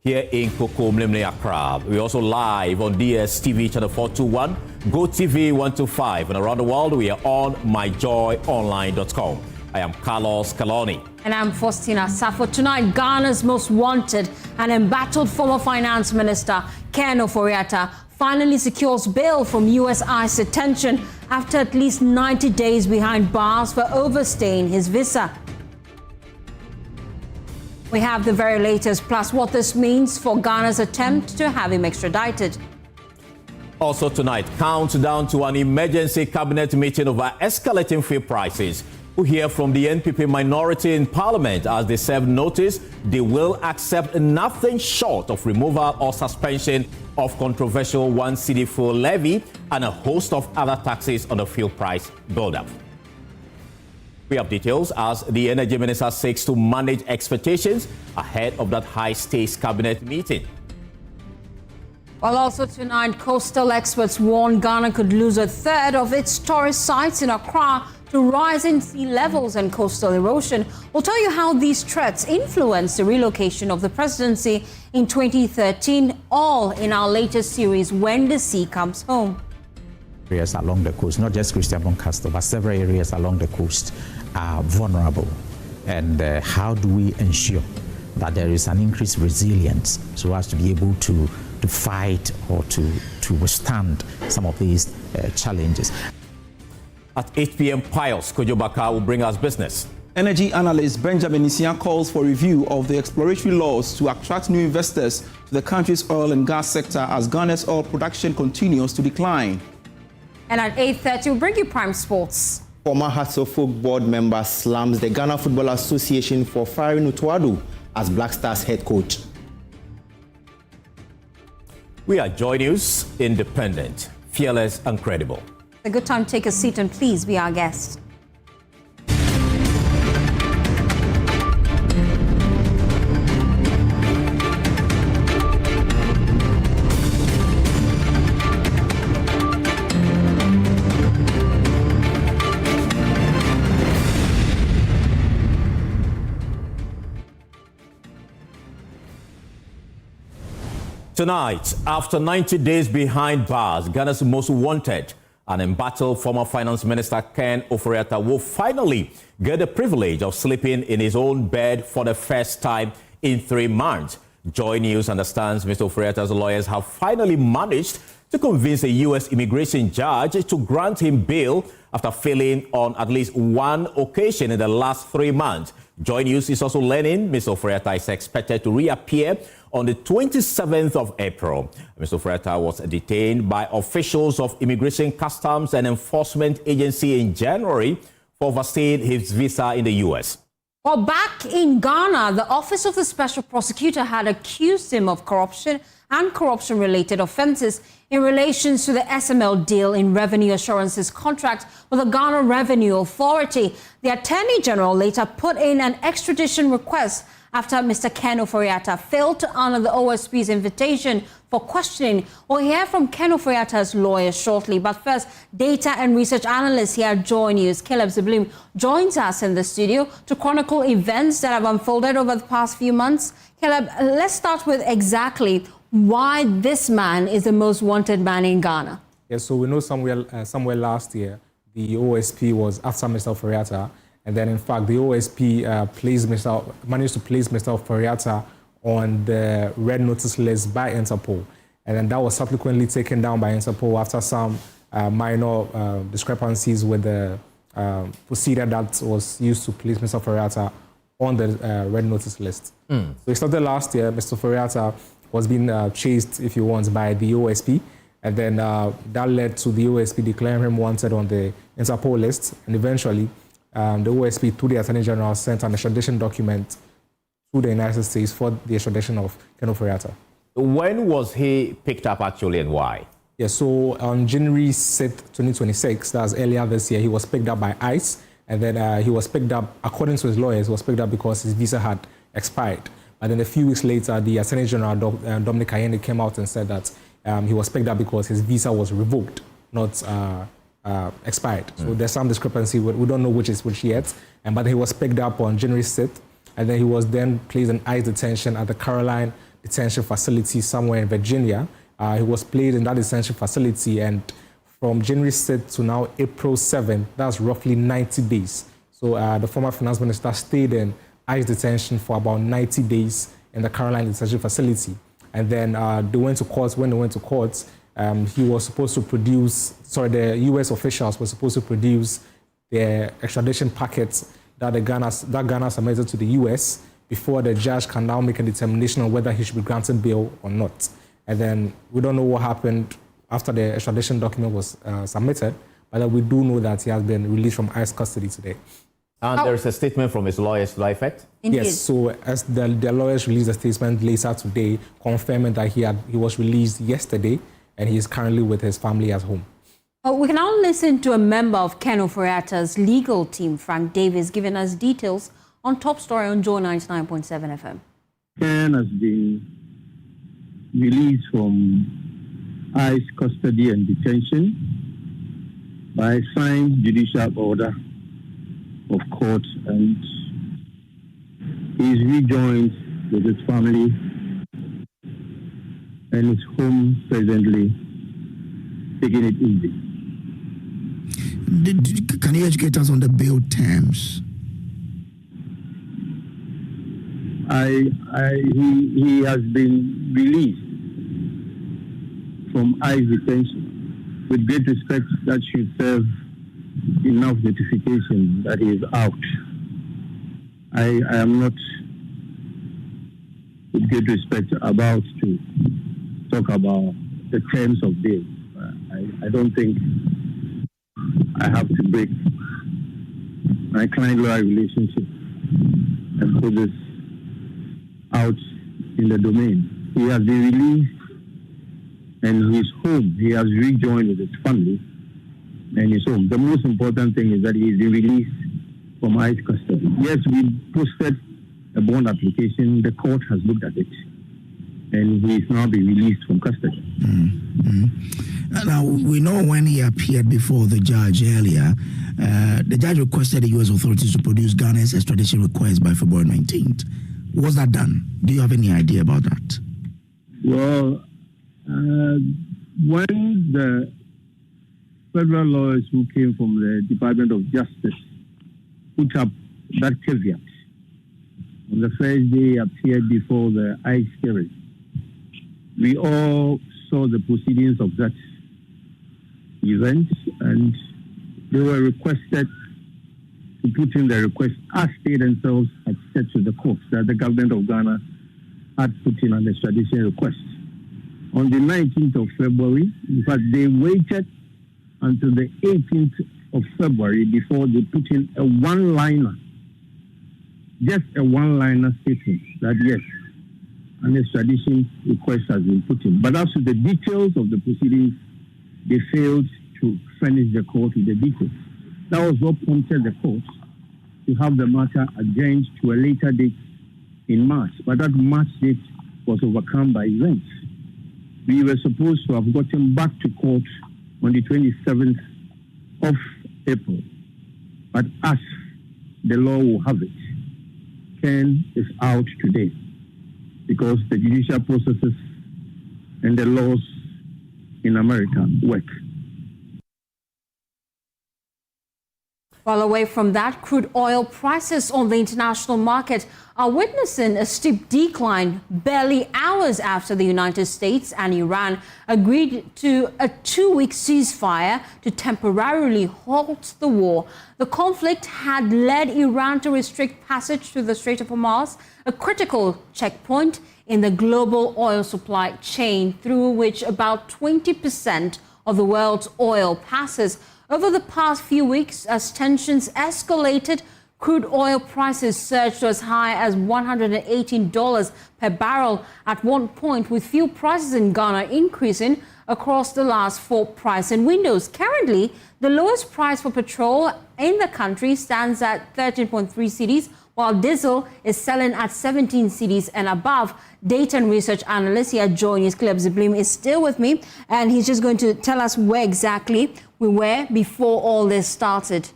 here in Kokomlemle, Accra. We're also live on DSTV channel 421, GoTV 125, and around the world we are on myjoyonline.com. I am Carlos Kaloni. And I'm Faustina Safo. Tonight, Ghana's most wanted and embattled former finance minister, Ken Ofori-Atta, finally secures bail from U.S. ICE detention after at least 90 days behind bars for overstaying his visa. We have the very latest, plus what this means for Ghana's attempt to have him extradited. Also tonight, countdown to an emergency cabinet meeting over escalating fuel prices. We'll hear from the NPP Minority in Parliament as they serve notice they will accept nothing short of removal or suspension of controversial cedi fuel levy and a host of other taxes on the fuel price buildup. We have details as the Energy Minister seeks to manage expectations ahead of that high-stakes cabinet meeting. While also tonight, coastal experts warn Ghana could lose a third of its tourist sites in Accra to rising sea levels and coastal erosion. We'll tell you how these threats influenced the relocation of the presidency in 2013, all in our latest series, When the Sea Comes Home. Areas along the coast, not just Christian Boncaster, but several areas along the coast are vulnerable. And how do we ensure that there is an increased resilience so as to be able to fight or to withstand some of these challenges? At 8 p.m., Pius Kojobaka will bring us business. Energy analyst Benjamin Nsiah calls for review of the exploratory laws to attract new investors to the country's oil and gas sector as Ghana's oil production continues to decline. And at 8:30, we'll bring you Prime Sports. Former Hearts of Folk board member slams the Ghana Football Association for firing Akufo-Addo as Black Stars head coach. We are Joy News, independent, fearless, and credible. A good time to take a seat and please be our guest. Tonight, after 90 days behind bars, Ghana's most wanted and embattled former finance minister Ken Ofori-Atta will finally get the privilege of sleeping in his own bed for the first time in 3 months. Joy News understands Mr. Ofori-Atta's lawyers have finally managed to convince a U.S. immigration judge to grant him bail after failing on at least one occasion in the last 3 months. Joy News is also learning Mr. Ofori-Atta is expected to reappear on the 27th of April. Mr. Ofori-Atta was detained by officials of Immigration, Customs and Enforcement Agency in January for overstaying his visa in the U.S. Well, back in Ghana, the Office of the Special Prosecutor had accused him of corruption and corruption-related offences in relation to the SML deal in Revenue Assurance's contract with the Ghana Revenue Authority. The Attorney General later put in an extradition request after Mr. Ken Ofori-Atta failed to honor the OSP's invitation for questioning. We'll hear from Ken Ofori-Atta's lawyer shortly. But first, data and research analyst here at Joy News, Caleb Zebulun, joins us in the studio to chronicle events that have unfolded over the past few months. Caleb, let's start with exactly why this man is the most wanted man in Ghana. Yes, so we know somewhere last year, the OSP was after Mr. Ofori-Atta. And then, in fact, the OSP managed to place Mr. Ofori-Atta on the red notice list by Interpol. And then that was subsequently taken down by Interpol after some minor discrepancies with the procedure that was used to place Mr. Ofori-Atta on the red notice list. So it started last year. Mr. Ofori-Atta was being chased, if you want, by the OSP. And then that led to the OSP declaring him wanted on the Interpol list. And eventually, the OSP, through the Attorney General, sent an extradition document to the United States for the extradition of Ken Ofori-Atta. When was he picked up actually and why? Yeah, so on January 6th, 2026, that's earlier this year, he was picked up by ICE. And then he was picked up, according to his lawyers, he was picked up because his visa had expired. But then a few weeks later, the Attorney General, Dominic Ayende, came out and said that he was picked up because his visa was revoked, not expired. So there's some discrepancy. We don't know which is which yet. But he was picked up on January 6th, and then he was then placed in ICE detention at the Caroline detention facility somewhere in Virginia. He was placed in that detention facility, and from January 6th to now April 7th, that's roughly 90 days. So the former finance minister stayed in ICE detention for about 90 days in the Caroline detention facility. And then they went to court. When they went to court, he was supposed to produce, the US officials were supposed to produce the extradition packets that Ghana submitted to the US before the judge can now make a determination on whether he should be granted bail or not. And then we don't know what happened after the extradition document was submitted, but we do know that he has been released from ICE custody today. And there's a statement from his lawyers to that effect? Indeed. Yes, so as the lawyers released a statement later today confirming that he was released yesterday and he is currently with his family at home. We can now listen to a member of Ken Ofori-Atta's legal team, Frank Davis, giving us details on Top Story on Joy 99.7 FM. Ken has been released from ICE custody and detention by signed judicial order of court, and he is rejoined with his family and is home presently, taking it easy. Can you educate us on the bail terms? He has been released from ICE detention. With great respect, that should serve enough notification that he is out. I am not, with great respect, about to talk about the terms of bail. I don't think I have to break my client-lawyer relationship and put this out in the domain. He has been released and he's home. He has rejoined with his family and he's home. The most important thing is that he's been released from ICE custody. Yes, we posted a bond application. The court has looked at it and he's now been released from custody. Now, we know when he appeared before the judge earlier, the judge requested the U.S. authorities to produce Ghana's extradition request by February 19th. Was that done? Do you have any idea about that? Well, when the federal lawyers who came from the Department of Justice put up that caveat, on the first day appeared before the ICE hearing, we all saw the proceedings of that event, and they were requested to put in the request as they themselves had said to the court that the government of Ghana had put in an extradition request. On the 19th of February, in fact, they waited until the 18th of February before they put in a one-liner, just a one-liner statement that yes, an extradition request has been put in. But as to the details of the proceedings, they failed to furnish the court with the details. That was what prompted the court to have the matter adjourned to a later date in March. But that March date was overcome by events. We were supposed to have gotten back to court on the 27th of April. But as the law will have it, Ken is out today because the judicial processes and the laws in America work. While away from that, crude oil prices on the international market are witnessing a steep decline barely hours after the United States and Iran agreed to a 2-week ceasefire to temporarily halt the war. The conflict had led Iran to restrict passage through the Strait of Hormuz, a critical checkpoint in the global oil supply chain through which about 20% of the world's oil passes. Over the past few weeks, as tensions escalated, crude oil prices surged to as high as $118 per barrel at one point, with fuel prices in Ghana increasing across the last 4 pricing windows. Currently, the lowest price for petrol in the country stands at 13.3 cedis, while diesel is selling at 17 cedis and above. Data and research analyst here joining us, Caleb Ziblim, is still with me, and he's just going to tell us where exactly we were before all this started.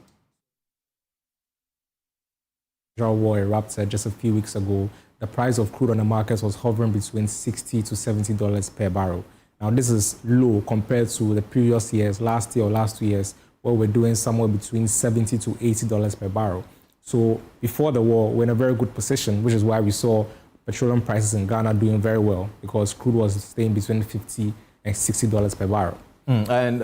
War erupted just a few weeks ago. the price of crude on the markets was hovering between $60 to $70 per barrel. Now, this is low compared to the previous years, last year or last 2 years, where we're doing somewhere between $70 to $80 per barrel. So before the war, we're in a very good position, which is why we saw petroleum prices in Ghana doing very well, because crude was staying between $50 and $60 per barrel. And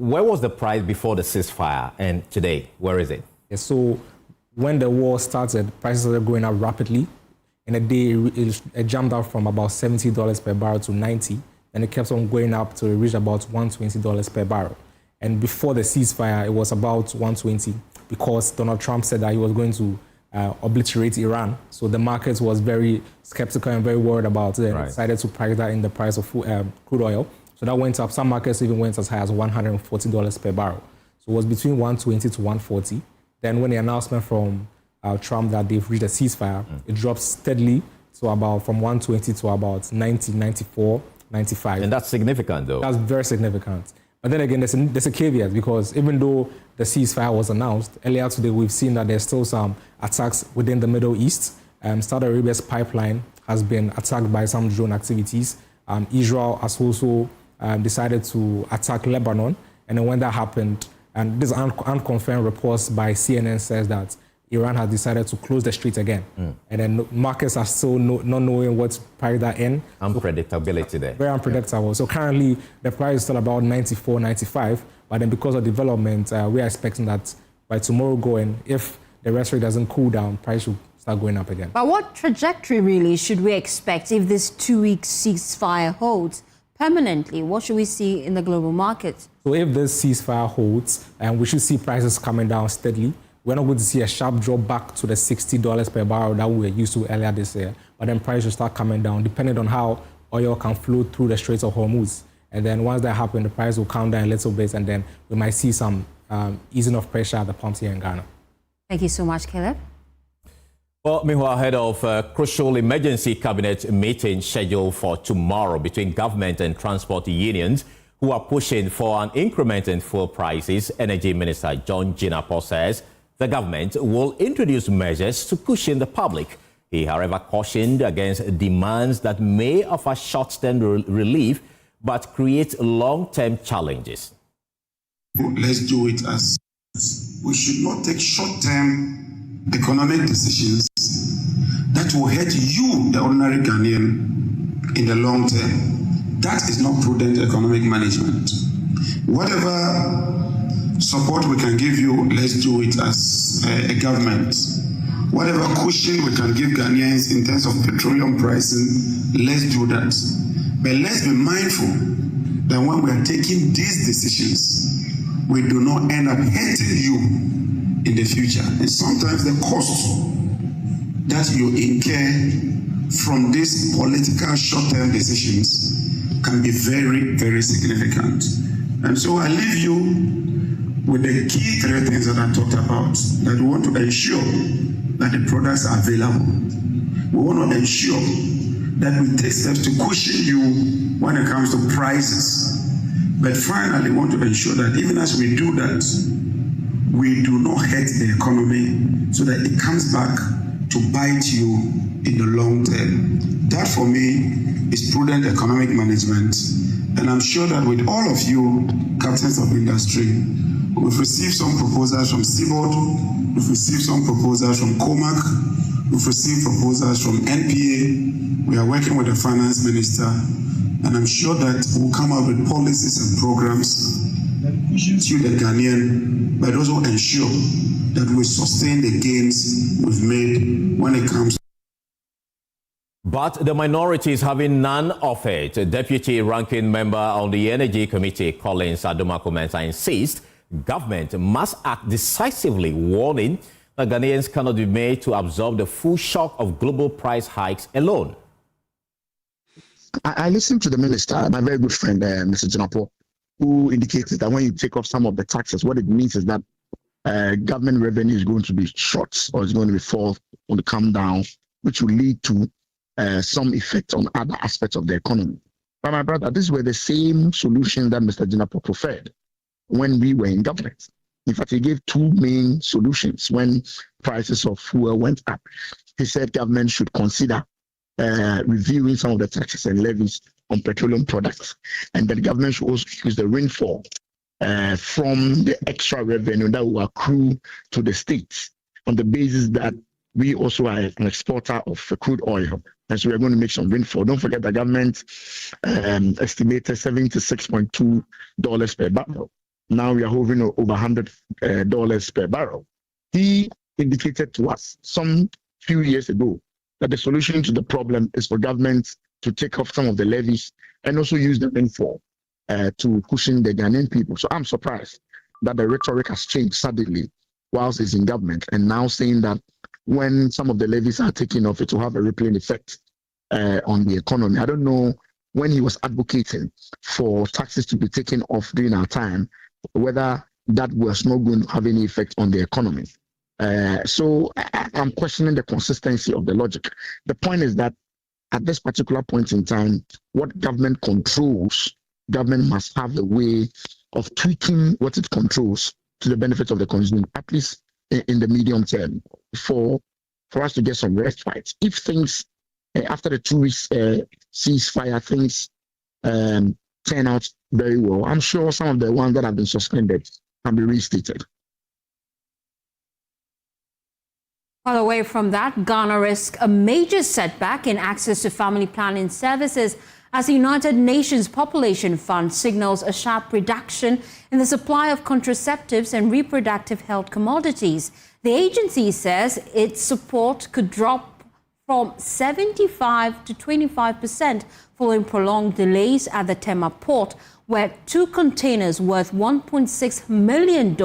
where was the price before the ceasefire, and today, where is it? Yeah, so when the war started, prices started going up rapidly. In a day, it jumped up from about $70 per barrel to $90, and it kept on going up till it reached about $120 per barrel. And before the ceasefire, it was about $120 because Donald Trump said that he was going to obliterate Iran. So the market was very skeptical and very worried about it, and decided to price that in the price of crude oil. So that went up. Some markets even went as high as $140 per barrel. So it was between $120 to $140. Then when the announcement from Trump that they've reached a ceasefire, it dropped steadily to about from $120 to about $90, $94, $95. And that's significant, though. That's very significant. But then again, there's a caveat, because even though the ceasefire was announced, earlier today we've seen that there's still some attacks within the Middle East. Saudi Arabia's pipeline has been attacked by some drone activities. Israel has also decided to attack Lebanon. And then when that happened, and this unconfirmed reports by CNN says that Iran has decided to close the street again. And then markets are still not knowing what price that in. Unpredictability there. Very unpredictable. So currently the price is still about 94, 95. But then because of development, we are expecting that by tomorrow going, if the rhetoric doesn't cool down, price should start going up again. But what trajectory really should we expect if this 2-week ceasefire holds permanently? What should we see in the global market? So if this ceasefire holds, we should see prices coming down steadily. We're not going to see a sharp drop back to the $60 per barrel that we were used to earlier this year. But then prices will start coming down, depending on how oil can flow through the Straits of Hormuz. And then once that happens, the price will calm down a little bit, and then we might see some easing of pressure at the pumps here in Ghana. Thank you so much, Caleb. Well, meanwhile, ahead of a crucial emergency cabinet meeting scheduled for tomorrow between government and transport unions who are pushing for an increment in fuel prices, Energy Minister John Jinapor says the government will introduce measures to cushion the public. He, however, cautioned against demands that may offer short-term relief but create long-term challenges. Let's do it as we should not take short-term economic decisions that will hurt you, the ordinary Ghanaian, in the long term. That is not prudent economic management. Whatever support we can give you, let's do it as a government. Whatever cushion we can give Ghanaians in terms of petroleum pricing, let's do that. But let's be mindful that when we are taking these decisions, we do not end up hurting you in the future. And sometimes the cost that you incur from these political short-term decisions can be very, very significant. And so I leave you with the key 3 things that I talked about, that we want to ensure that the products are available. We want to ensure that we take steps to cushion you when it comes to prices. But finally, we want to ensure that even as we do that, we do not hurt the economy so that it comes back to bite you in the long term. That, for me, is prudent economic management. And I'm sure that with all of you, captains of industry, we've received some proposals from Seaboard, we've received some proposals from COMAC, we've received proposals from NPA. We are working with the finance minister, and I'm sure that we'll come up with policies and programs that pushes you, the Ghanaian, but also ensure that we sustain the gains we've made when it comes to. But the minority is having none of it. Deputy Ranking Member on the Energy Committee, Collins Adomako-Mensah, insists government must act decisively, warning that Ghanaians cannot be made to absorb the full shock of global price hikes alone. I listened to the minister, my very good friend, Mr. Jinapor, who indicated that when you take off some of the taxes, what it means is that government revenue is going to be short, or it's going to be fall, or to come down, which will lead to some effect on other aspects of the economy. But my brother, these were the same solutions that Mr. Jinapor preferred when we were in government. In fact, he gave 2 main solutions when prices of fuel went up. He said government should consider reviewing some of the taxes and levies on petroleum products, and that the government should also use the rainfall from the extra revenue that will accrue to the states on the basis that we also are an exporter of crude oil, and so we're going to make some rainfall. Don't forget the government estimated $76.2 per barrel. Now we are hovering over $100 per barrel. He indicated to us some few years ago that the solution to the problem is for government to take off some of the levies and also use the rainfall to cushion the Ghanaian people. So I'm surprised that the rhetoric has changed suddenly whilst it's in government, and now saying that when some of the levies are taken off, it will have a rippling effect on the economy. I don't know when he was advocating for taxes to be taken off during our time, whether that was not going to have any effect on the economy. So I'm questioning the consistency of the logic. The point is that at this particular point in time, what government controls, government must have a way of tweaking what it controls to the benefit of the consumer, at least in the medium term, for us to get some respite. If things, after the 2 weeks ceasefire, things turn out very well, I'm sure some of the ones that have been suspended can be reinstated. Well, away from that, Ghana risks a major setback in access to family planning services as the United Nations Population Fund signals a sharp reduction in the supply of contraceptives and reproductive health commodities. The agency says its support could drop from 75 to 25% following prolonged delays at the Tema port, where 2 containers worth $1.6 million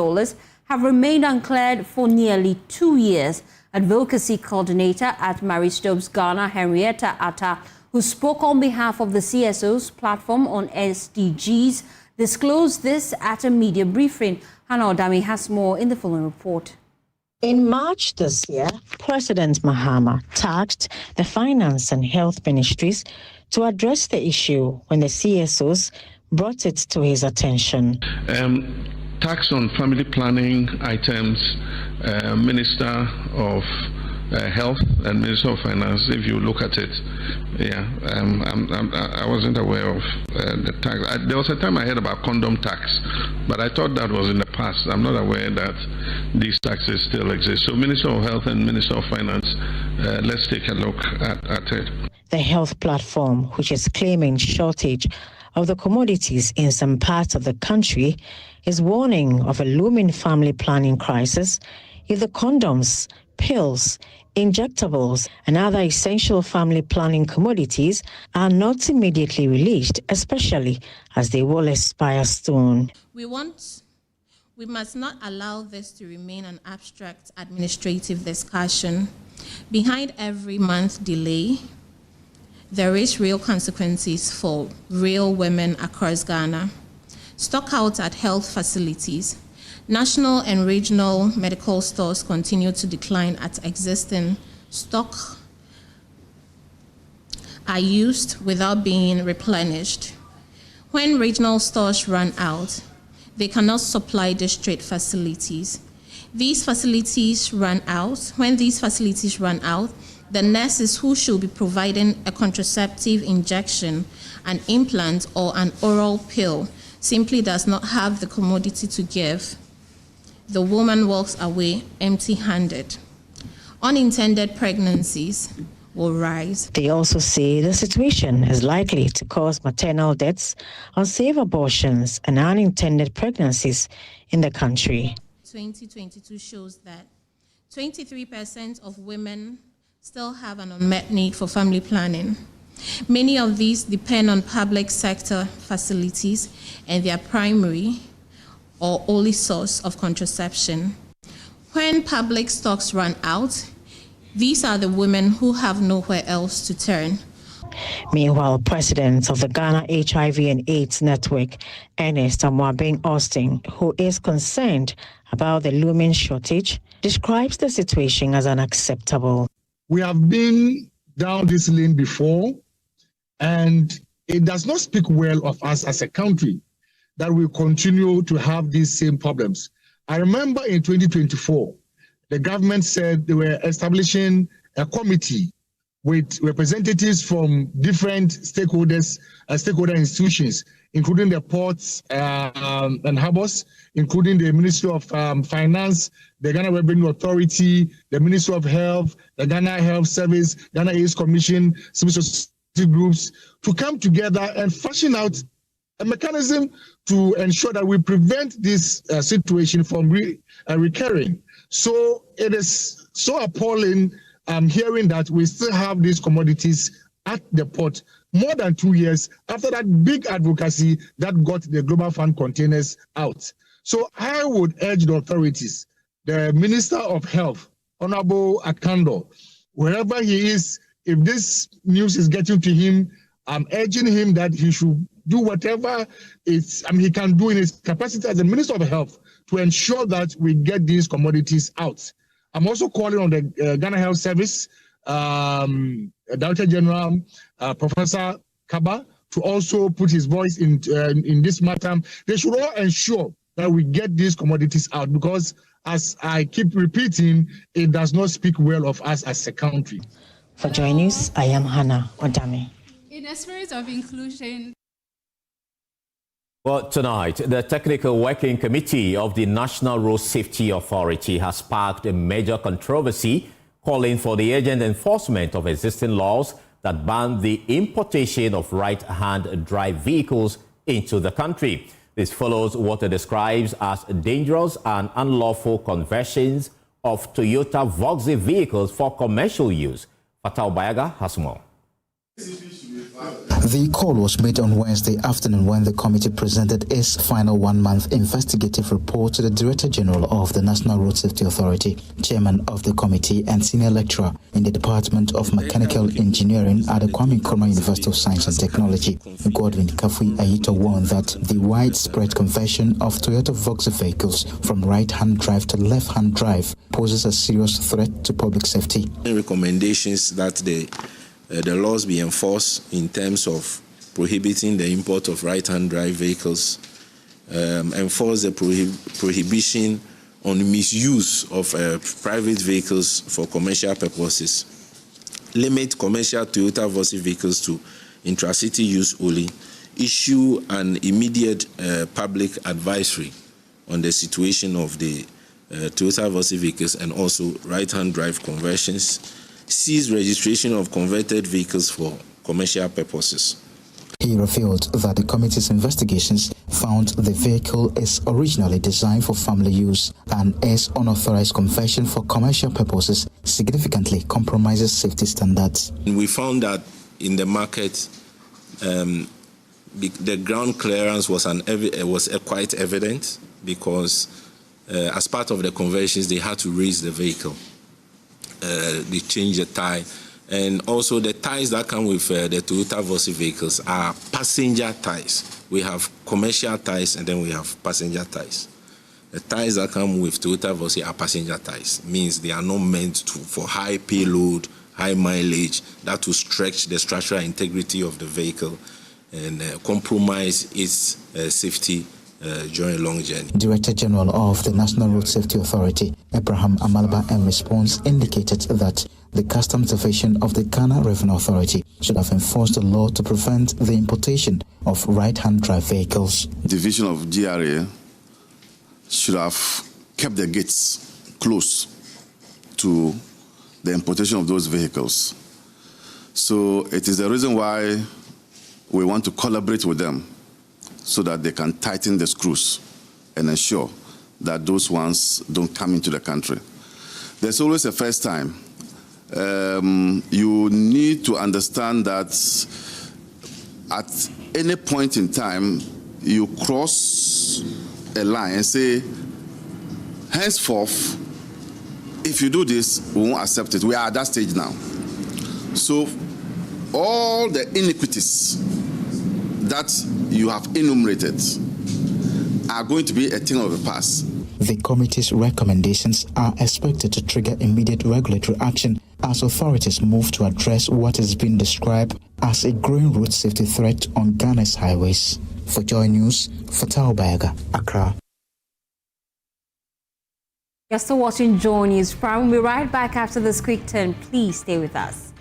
have remained uncleared for nearly 2 years. Advocacy coordinator at Maristobes Ghana, Ofori-Atta, who spoke on behalf of the CSO's platform on SDGs, disclosed this at a media briefing. Hannah Odami has more in the following report. In March this year, President Mahama tasked the Finance and Health Ministries to address the issue when the CSOs brought it to his attention. Tax on family planning items, Minister of Health and Minister of Finance, if you look at it, I wasn't aware of the tax. There was a time I heard about condom tax, but I thought that was in the past. I'm not aware that these taxes still exist. So Minister of Health and Minister of Finance, let's take a look at it. The health platform, which is claiming shortage of the commodities in some parts of the country, is warning of a looming family planning crisis if the condoms, pills, injectables, and other essential family planning commodities are not immediately released, especially as they will expire soon. We must not allow this to remain an abstract administrative discussion. Behind every month delay, there is real consequences for real women across Ghana. Stockouts at health facilities. National and regional medical stores continue to decline at existing stock are used without being replenished. When regional stores run out, they cannot supply district facilities. These facilities run out. When these facilities run out, the nurses who should be providing a contraceptive injection, an implant, or an oral pill simply does not have the commodity to give. The woman walks away empty-handed. Unintended pregnancies will rise. They also say the situation is likely to cause maternal deaths, unsafe abortions, and unintended pregnancies in the country. 2022 shows that 23% of women still have an unmet need for family planning. Many of these depend on public sector facilities and their primary or only source of contraception. When public stocks run out, these are the women who have nowhere else to turn. Meanwhile, President of the Ghana HIV and AIDS Network, Ernest Amwabeng Austin, who is concerned about the looming shortage, describes the situation as unacceptable. We have been down this lane before, and it does not speak well of us as a country that we continue to have these same problems. I remember in 2024, the government said they were establishing a committee with representatives from different stakeholder institutions, including the ports and harbors, including the Ministry of Finance, the Ghana Revenue Authority, the Ministry of Health, the Ghana Health Service, Ghana AIDS Commission, civil society groups, to come together and fashion out a mechanism to ensure that we prevent this situation from recurring. So it is so appalling hearing that we still have these commodities at the port more than 2 years after that big advocacy that got the Global Fund containers out. So I would urge the authorities, the Minister of Health, Honorable Akando, wherever he is, if this news is getting to him, I'm urging him that he should do whatever he can do in his capacity as the Minister of Health to ensure that we get these commodities out. I'm also calling on the Ghana Health Service, Director General, Professor Kaba, to also put his voice in this matter. They should all ensure that we get these commodities out, because as I keep repeating, it does not speak well of us as a country. For Joy News, I am Hannah Odame. In a spirit of inclusion. Well, tonight, the Technical Working Committee of the National Road Safety Authority has sparked a major controversy, calling for the urgent enforcement of existing laws that ban the importation of right-hand drive vehicles into the country. This follows what it describes as dangerous and unlawful conversions of Toyota Voxy vehicles for commercial use. Fatal Bayaga has more. The call was made on Wednesday afternoon when the committee presented its final one-month investigative report to the Director General of the National Road Safety Authority, Chairman of the committee and Senior Lecturer in the Department of Mechanical Engineering at the Kwame Nkrumah University of Science and Technology. Godwin Kafui-Ayito warned that the widespread conversion of Toyota Voxy vehicles from right-hand drive to left-hand drive poses a serious threat to public safety. Recommendations that the laws be enforced in terms of prohibiting the import of right-hand drive vehicles, enforce the prohibition on misuse of private vehicles for commercial purposes, limit commercial Toyota Voxy vehicles to intracity use only, issue an immediate public advisory on the situation of the Toyota Voxy vehicles and also right-hand drive conversions, seize registration of converted vehicles for commercial purposes. He revealed that the committee's investigations found the vehicle is originally designed for family use and its unauthorized conversion for commercial purposes significantly compromises safety standards. We found that in the market, the ground clearance was quite evident, because as part of the conversions, they had to raise the vehicle. They change the tie, and also the ties that come with the Toyota Voxy vehicles are passenger ties. We have commercial ties and then we have passenger ties. The ties that come with Toyota Voxy are passenger ties, means they are not meant for high payload, high mileage, that will stretch the structural integrity of the vehicle and compromise its safety during a long journey. Director General of the National Road Safety Authority, Abraham Amalba, in response indicated that the Customs Division of the Ghana Revenue Authority should have enforced the law to prevent the importation of right-hand drive vehicles. Division of GRA should have kept the gates closed to the importation of those vehicles. So it is the reason why we want to collaborate with them, so that they can tighten the screws and ensure that those ones don't come into the country. There's always a first time. You need to understand that at any point in time, you cross a line and say, henceforth, if you do this, we won't accept it. We are at that stage now. So all the iniquities that you have enumerated are going to be a thing of the past. The committee's recommendations are expected to trigger immediate regulatory action as authorities move to address what has been described as a growing road safety threat on Ghana's highways. For Joy News, Fatal Bayaga, Accra. You're still watching Joy News Prime. We'll be right back after this quick turn. Please stay with us.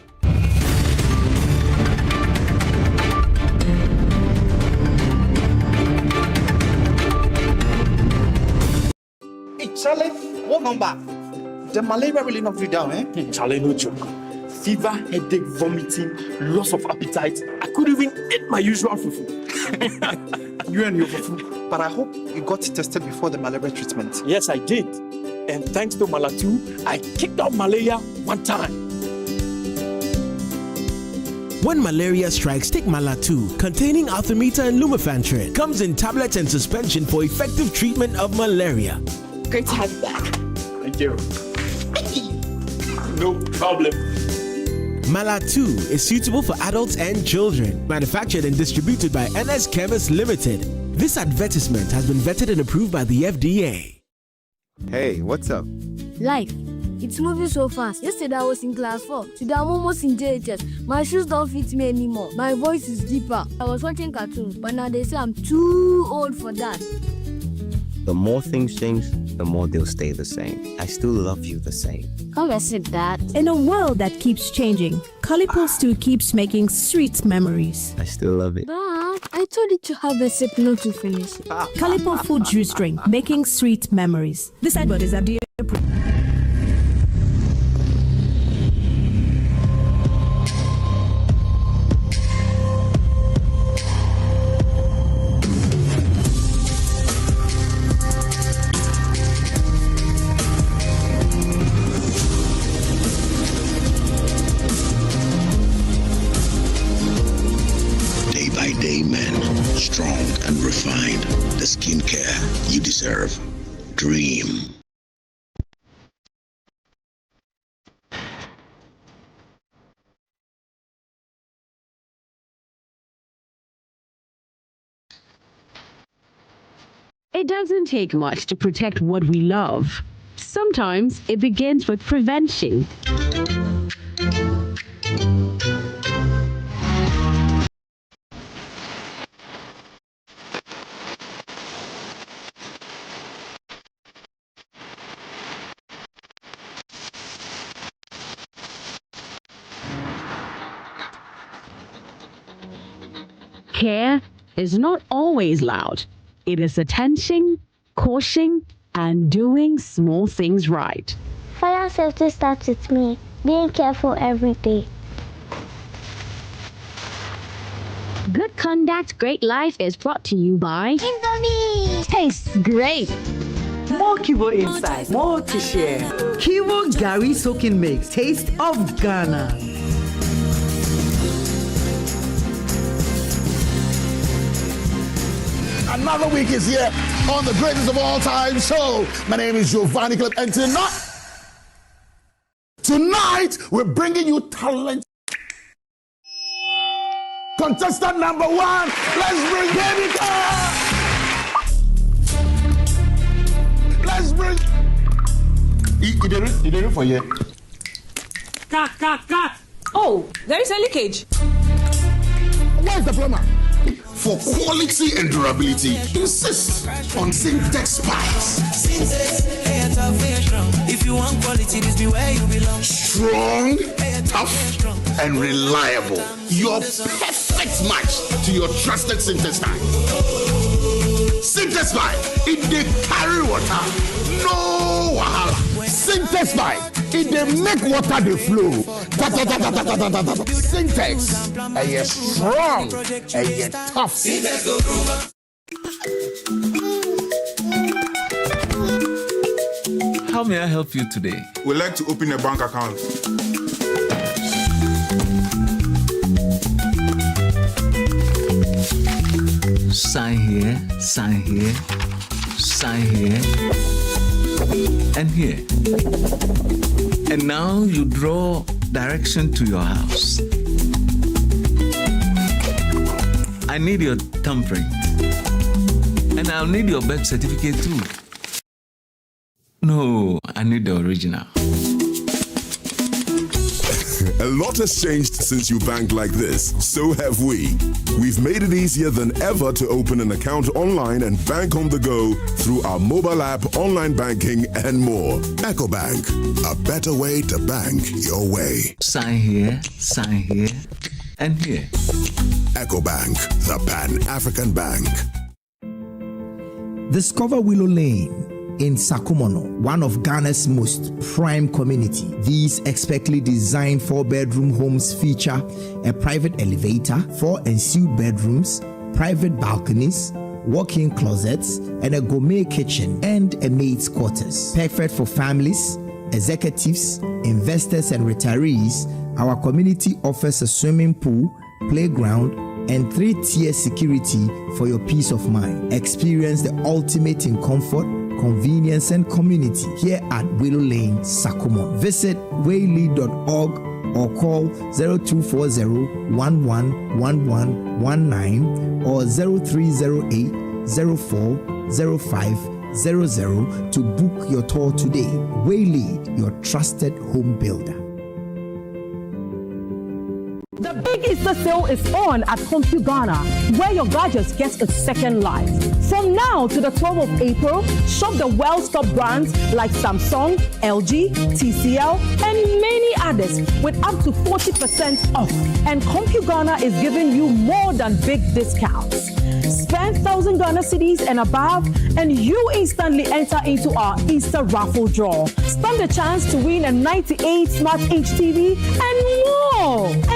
not come back. The malaria really knocked you down, eh? Charlie, no joke. Fever, headache, vomiting, loss of appetite. I couldn't even eat my usual fufu. You and your fufu. But I hope you got tested before the malaria treatment. Yes, I did. And thanks to Malatu, I kicked out malaria one time. When malaria strikes, take Malatu, containing artemether and lumefantrine. Comes in tablets and suspension for effective treatment of malaria. Great to have you back. Thank you. No problem. Malatu is suitable for adults and children. Manufactured and distributed by NS Chemist Limited. This advertisement has been vetted and approved by the FDA. Hey, what's up? Life. It's moving so fast. Yesterday I was in class 4. Today I'm almost in JHS. My shoes don't fit me anymore. My voice is deeper. I was watching cartoons, but now they say I'm too old for that. The more things change, the more they'll stay the same. I still love you the same. Come and sit, Dad. In a world that keeps changing, Calipo still keeps making sweet memories. I still love it. Dad, I told you to have a sip, not to finish it. Calipo Food Juice Drink, making sweet memories. This advert is FDA approved. Refined, the skincare you deserve. Dream. It doesn't take much to protect what we love. Sometimes it begins with prevention. Care is not always loud. It is attention, caution, and doing small things right. Fire safety starts with me, being careful every day. Good Conduct, Great Life is brought to you by Indomie. Tastes great. More Kibo inside, more to share. Kibo Gari Soaking Mix, taste of Ghana. Another week is here on the greatest of all time show. My name is Giovanni Clip, and tonight we're bringing you talent. Contestant number 1, let's bring Baby Girl. Let's bring. He did it for you. Cut. Oh, there is a leakage. Where's the plumber? For quality and durability, insist on Syntex pipes. If you want quality, this be where you belong. Strong, tough, and reliable. Your perfect match to your trusted Syntex pipe. Syntex pipe, it dey carry water, no wahala. Syntex pipe, it dey make water dey flow. Syntex, and you're strong, and you're tough. How may I help you today? We'd like to open a bank account. Sign here, sign here, sign here, and here. And now you draw direction to your house. I need your thumbprint. And I'll need your birth certificate too. No, I need the original. A lot has changed since you bank like this. So have we. We've made it easier than ever to open an account online and bank on the go through our mobile app, online banking, and more. EcoBank, a better way to bank your way. Sign here, and here. EcoBank, the Pan-African Bank. Discover Willow Lane, in Sakumono, one of Ghana's most prime community. These expertly designed 4-bedroom homes feature a private elevator, 4 ensuite bedrooms, private balconies, walk-in closets, and a gourmet kitchen and a maid's quarters. Perfect for families, executives, investors, and retirees, our community offers a swimming pool, playground, and 3-tier security for your peace of mind. Experience the ultimate in comfort, convenience, and community here at Willow Lane, Sakumon. Visit wayley.org or call 0240-111119 or 0308-040500 to book your tour today. Wayley, your trusted home builder. The big Easter sale is on at Ghana, where your gadgets get a second life. From now to the 12th of April, shop the well-stocked brands like Samsung, LG, TCL, and many others with up to 40% off. And Ghana is giving you more than big discounts. Spend 1,000 Ghana cedis and above, and you instantly enter into our Easter raffle draw. Stand the chance to win a 98 Smart Inch TV and more.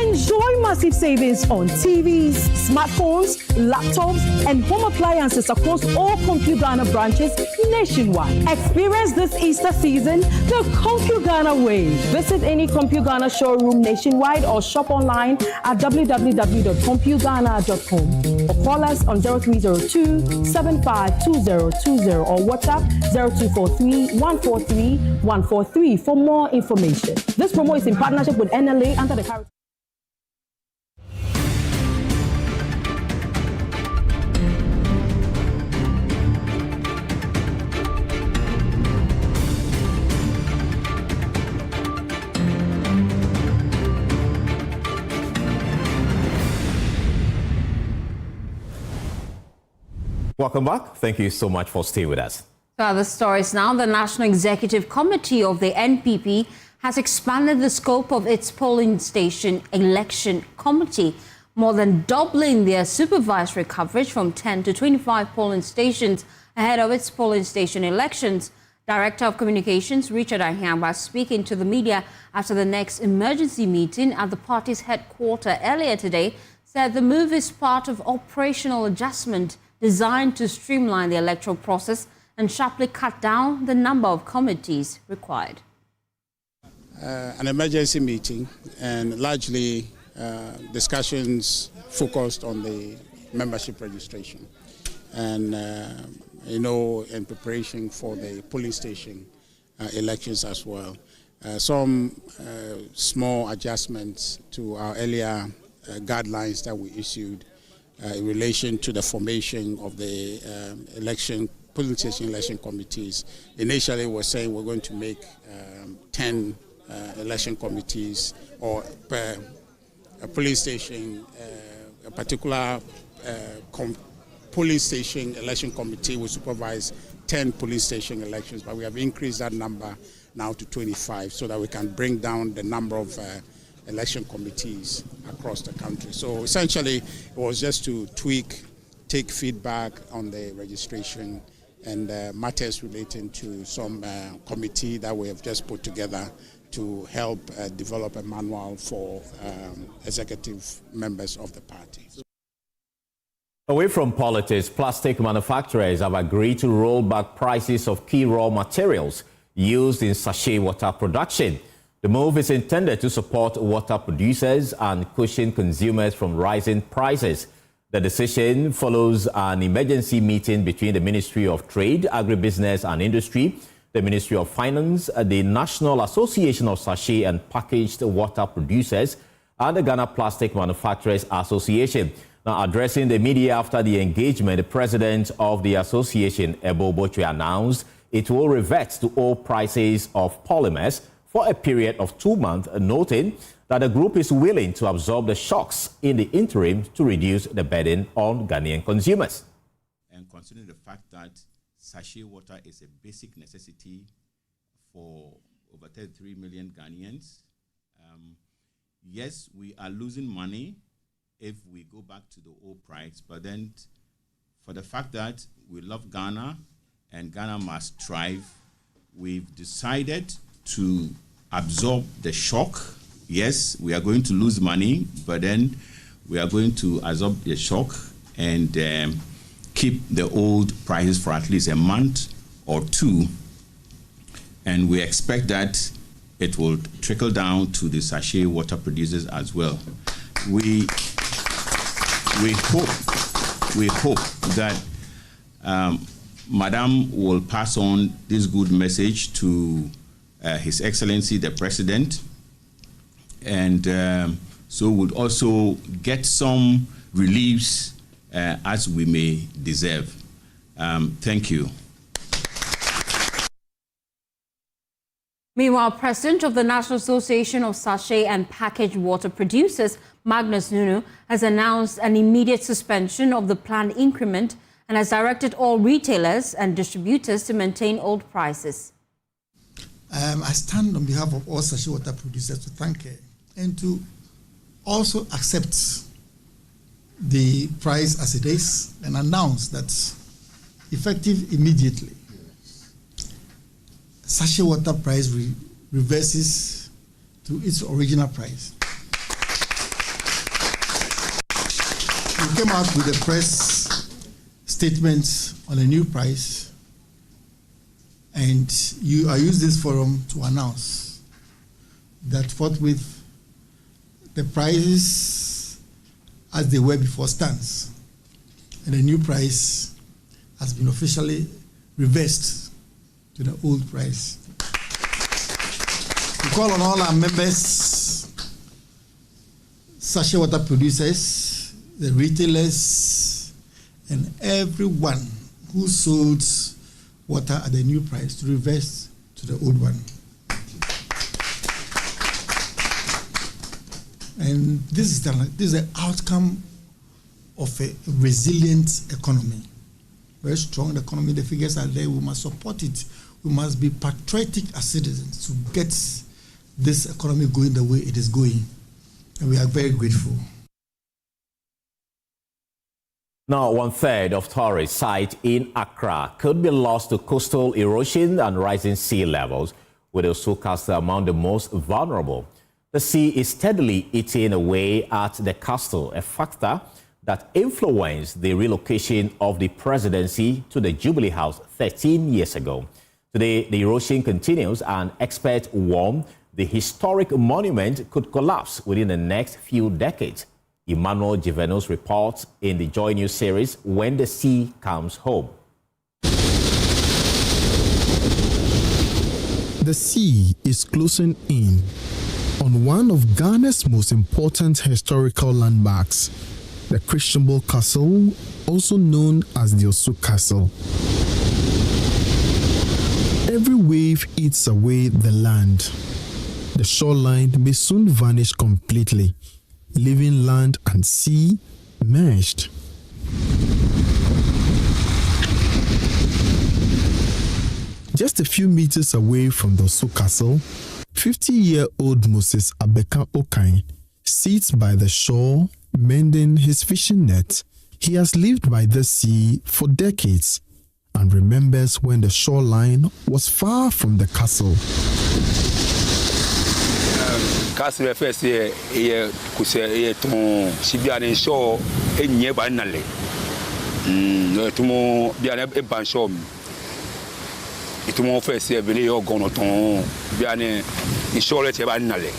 Enjoy massive savings on TVs, smartphones, laptops, and home appliances across all Ghana branches nationwide. Experience this Easter season the Ghana way. Visit any Ghana showroom nationwide or shop online at www.compugana.com or call us on 0302-752020 or WhatsApp 0243-143-143 for more information. This promo is in partnership with NLA under the current. Welcome back. Thank you so much for staying with us. Further stories now. The National Executive Committee of the NPP has expanded the scope of its polling station election committee, more than doubling their supervisory coverage from 10 to 25 polling stations ahead of its polling station elections. Director of Communications Richard Ahiamba, speaking to the media after the next emergency meeting at the party's headquarters earlier today, said the move is part of operational adjustment designed to streamline the electoral process and sharply cut down the number of committees required. An emergency meeting and largely discussions focused on the membership registration and, in preparation for the polling station elections as well. Some small adjustments to our earlier guidelines that we issued in relation to the formation of the polling station election committees. Initially, we're saying we're going to make 10 election committees, or per a polling station, a particular polling station election committee will supervise 10 polling station elections, but we have increased that number now to 25 so that we can bring down the number of election committees across the country. So essentially, it was just to take feedback on the registration and matters relating to some committee that we have just put together to help develop a manual for executive members of the party. Away from politics, plastic manufacturers have agreed to roll back prices of key raw materials used in sachet water production. The move is intended to support water producers and cushion consumers from rising prices. The decision follows an emergency meeting between the Ministry of Trade, Agribusiness and Industry, the Ministry of Finance, the National Association of Sachet and Packaged Water Producers, and the Ghana Plastic Manufacturers Association. Now, addressing the media after the engagement, the president of the association, Ebo Bochwe, announced it will revert to old prices of polymers for a period of 2 months, noting that the group is willing to absorb the shocks in the interim to reduce the burden on Ghanaian consumers. And considering the fact that sachet water is a basic necessity for over 33 million Ghanaians, yes, we are losing money if we go back to the old price, but then for the fact that we love Ghana and Ghana must thrive. We've decided to absorb the shock. Yes, we are going to lose money, but then we are going to absorb the shock and keep the old prices for at least a month or two. And we expect that it will trickle down to the sachet water producers as well. We hope that Madam will pass on this good message to His Excellency the President, and so would also get some reliefs as we may deserve. Thank you. Meanwhile, President of the National Association of Sachet and Packaged Water Producers, Magnus Nunu, has announced an immediate suspension of the planned increment and has directed all retailers and distributors to maintain old prices. I stand on behalf of all sachet water producers to thank her and to also accept the price as it is and announce that effective immediately, sachet water price reverses to its original price. We came out with a press statement on a new price, and I use this forum to announce that forthwith the prices as they were before stands, and the new price has been officially reversed to the old price. We call on all our members, sachet water producers, the retailers, and everyone who sold water at the new price to reverse to the old one. And this is the outcome of a resilient economy. Very strong economy, the figures are there, we must support it. We must be patriotic as citizens to get this economy going the way it is going. And we are very grateful. Now, 1/3 of tourist sites in Accra could be lost to coastal erosion and rising sea levels, with the Castle among the most vulnerable. The sea is steadily eating away at the castle, a factor that influenced the relocation of the presidency to the Jubilee House 13 years ago. Today, the erosion continues, and experts warn the historic monument could collapse within the next few decades. Emmanuel Givenos reports in the Joy News series, When the Sea Comes Home. The sea is closing in on one of Ghana's most important historical landmarks, the Christian Castle, also known as the Osu Castle. Every wave eats away the land. The shoreline may soon vanish completely, leaving land and sea merged. Just a few meters away from the Osu Castle, 50-year-old Moses Abeka Okain sits by the shore mending his fishing net. He has lived by the sea for decades and remembers when the shoreline was far from the castle. Castle first year kuse to sibiane show enye ba nale tumo biane e ban show itumo first year bele yo gono ton biane show le te ba nale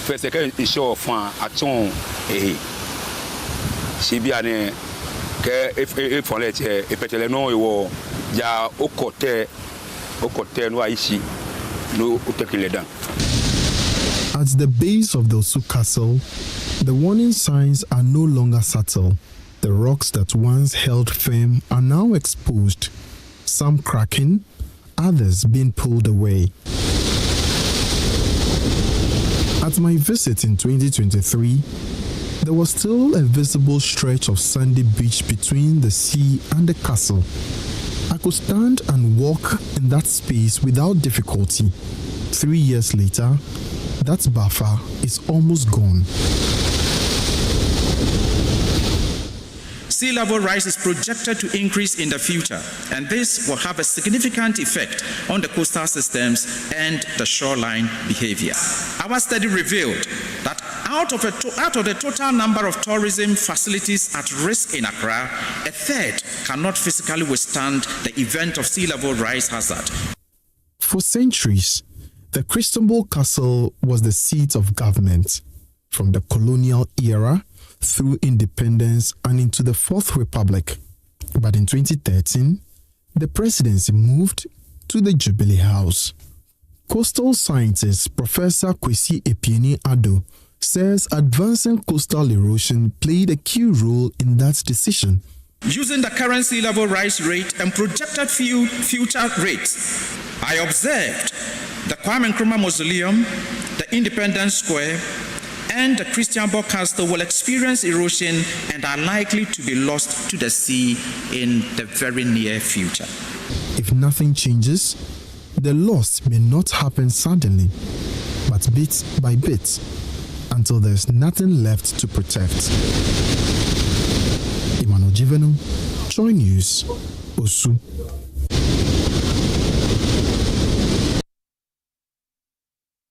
first que show fan aton sibiane ke e fon le te e petele no yo ya okote no aishi no utekile dan. At the base of the Osu Castle, the warning signs are no longer subtle. The rocks that once held firm are now exposed, some cracking, others being pulled away. At my visit in 2023, there was still a visible stretch of sandy beach between the sea and the castle. I could stand and walk in that space without difficulty. 3 years later, that buffer is almost gone. Sea level rise is projected to increase in the future, and this will have a significant effect on the coastal systems and the shoreline behavior. Our study revealed that out of the total number of tourism facilities at risk in Accra, a third cannot physically withstand the event of sea level rise hazard. For centuries, the Cristobal Castle was the seat of government. From the colonial era through independence and into the Fourth Republic. But in 2013, the presidency moved to the Jubilee House. Coastal scientist Professor Akufo-Addo says advancing coastal erosion played a key role in that decision. Using the current sea level rise rate and projected future rates, I observed the Kwame Nkrumah Mausoleum, the Independence Square, and the Christian-Borg Castle will experience erosion and are likely to be lost to the sea in the very near future. If nothing changes, the loss may not happen suddenly, but bit by bit, until there's nothing left to protect. Emmanuel Jivenu, Joy News, Osu.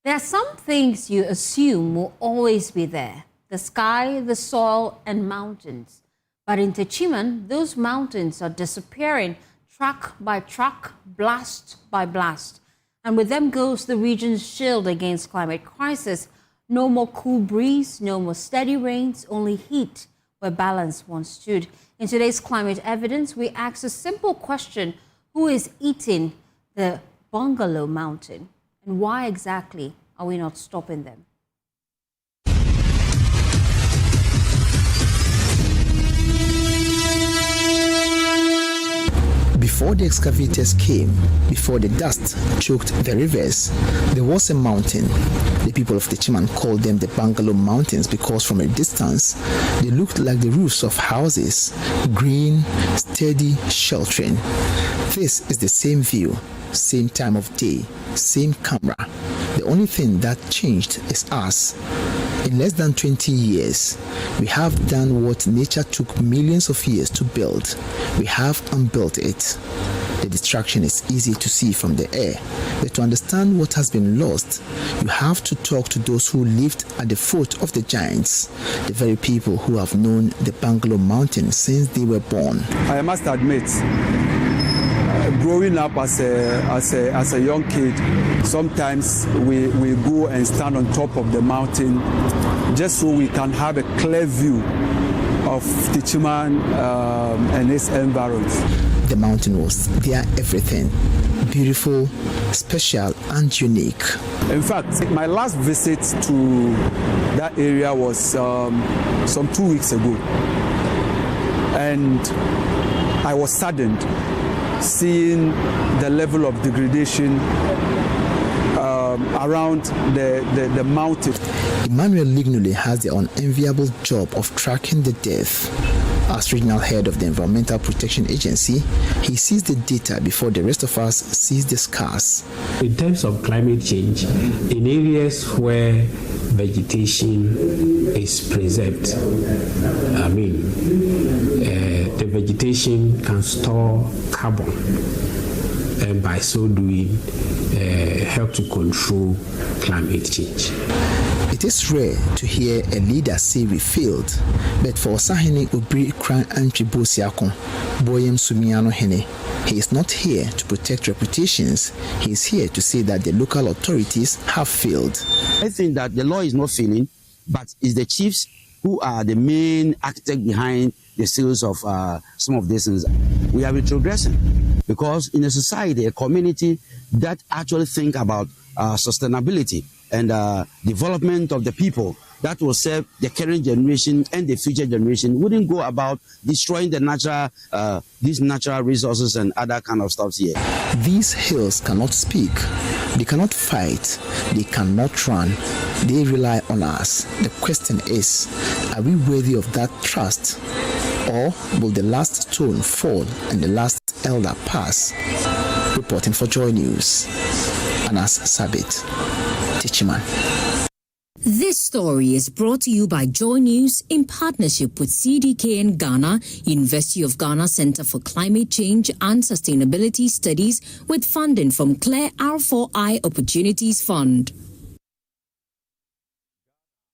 There are some things you assume will always be there: the sky, the soil, and mountains. But in Techiman, those mountains are disappearing track by track, blast by blast. And with them goes the region's shield against climate crisis. No more cool breeze, no more steady rains, only heat where balance once stood. In today's Climate Evidence, we ask a simple question: who is eating the bungalow mountain? And why exactly are we not stopping them? Before the excavators came, before the dust choked the rivers, there was a mountain. The people of Techiman called them the Bungalow Mountains because from a distance, they looked like the roofs of houses, green, steady, sheltering. This is the same view, same time of day, same camera. The only thing that changed is us. In less than 20 years, we have done what nature took millions of years to build. We have unbuilt it. The destruction is easy to see from the air, but to understand what has been lost, you have to talk to those who lived at the foot of the giants, the very people who have known the Bungalow Mountain since they were born. I must admit, growing up as a young kid, sometimes we go and stand on top of the mountain just so we can have a clear view of Techiman and its environs. The mountain was their everything, beautiful, special, and unique. In fact, my last visit to that area was some 2 weeks ago, and I was saddened seeing the level of degradation around the mountain. Emmanuel Lignule has the unenviable job of tracking the death. As regional head of the Environmental Protection Agency, he sees the data before the rest of us sees the scars. In terms of climate change, in areas where vegetation is preserved, the vegetation can store carbon, and by so doing, help to control climate change. It is rare to hear a leader say we failed, but for Sahene Obri Kran Antribosiakon, Boyem Sumiano Hene, he is not here to protect reputations. He is here to say that the local authorities have failed. I think that the law is not failing, but it's the chiefs who are the main architect behind the sales of some of these things. We are retrogressing because in a society, a community that actually think about sustainability and development of the people that will serve the current generation and the future generation wouldn't go about destroying the natural, these natural resources and other kind of stuff here. These hills cannot speak, they cannot fight, they cannot run. They rely on us. The question is, are we worthy of that trust? Or will the last stone fall and the last elder pass? Reporting for Joy News, Anas Sabit, Techiman. This This story is brought to you by Joy News in partnership with CDKN Ghana, University of Ghana Center for Climate Change and Sustainability Studies, with funding from Claire R4I Opportunities Fund.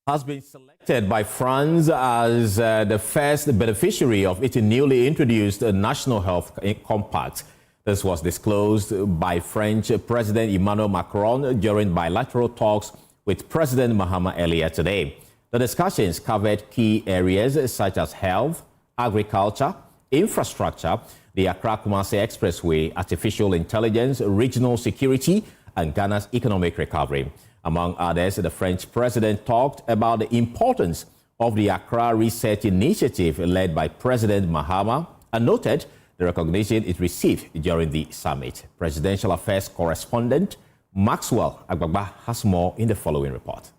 Has been selected by France as the first beneficiary of its newly introduced National Health Compact. This was disclosed by French President Emmanuel Macron during bilateral talks with President Mahama earlier today. The discussions covered key areas such as health, agriculture, infrastructure, the Accra-Kumasi Expressway, artificial intelligence, regional security, and Ghana's economic recovery. Among others, the French president talked about the importance of the Accra Research Initiative led by President Mahama and noted the recognition it received during the summit. Presidential Affairs correspondent Maxwell Agbagba has more in the following report.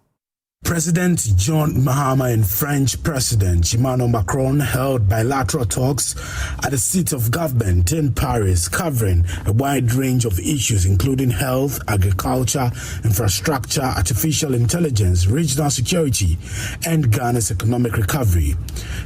President John Mahama and French President Emmanuel Macron held bilateral talks at the seat of government in Paris, covering a wide range of issues including health, agriculture, infrastructure, artificial intelligence, regional security, and Ghana's economic recovery.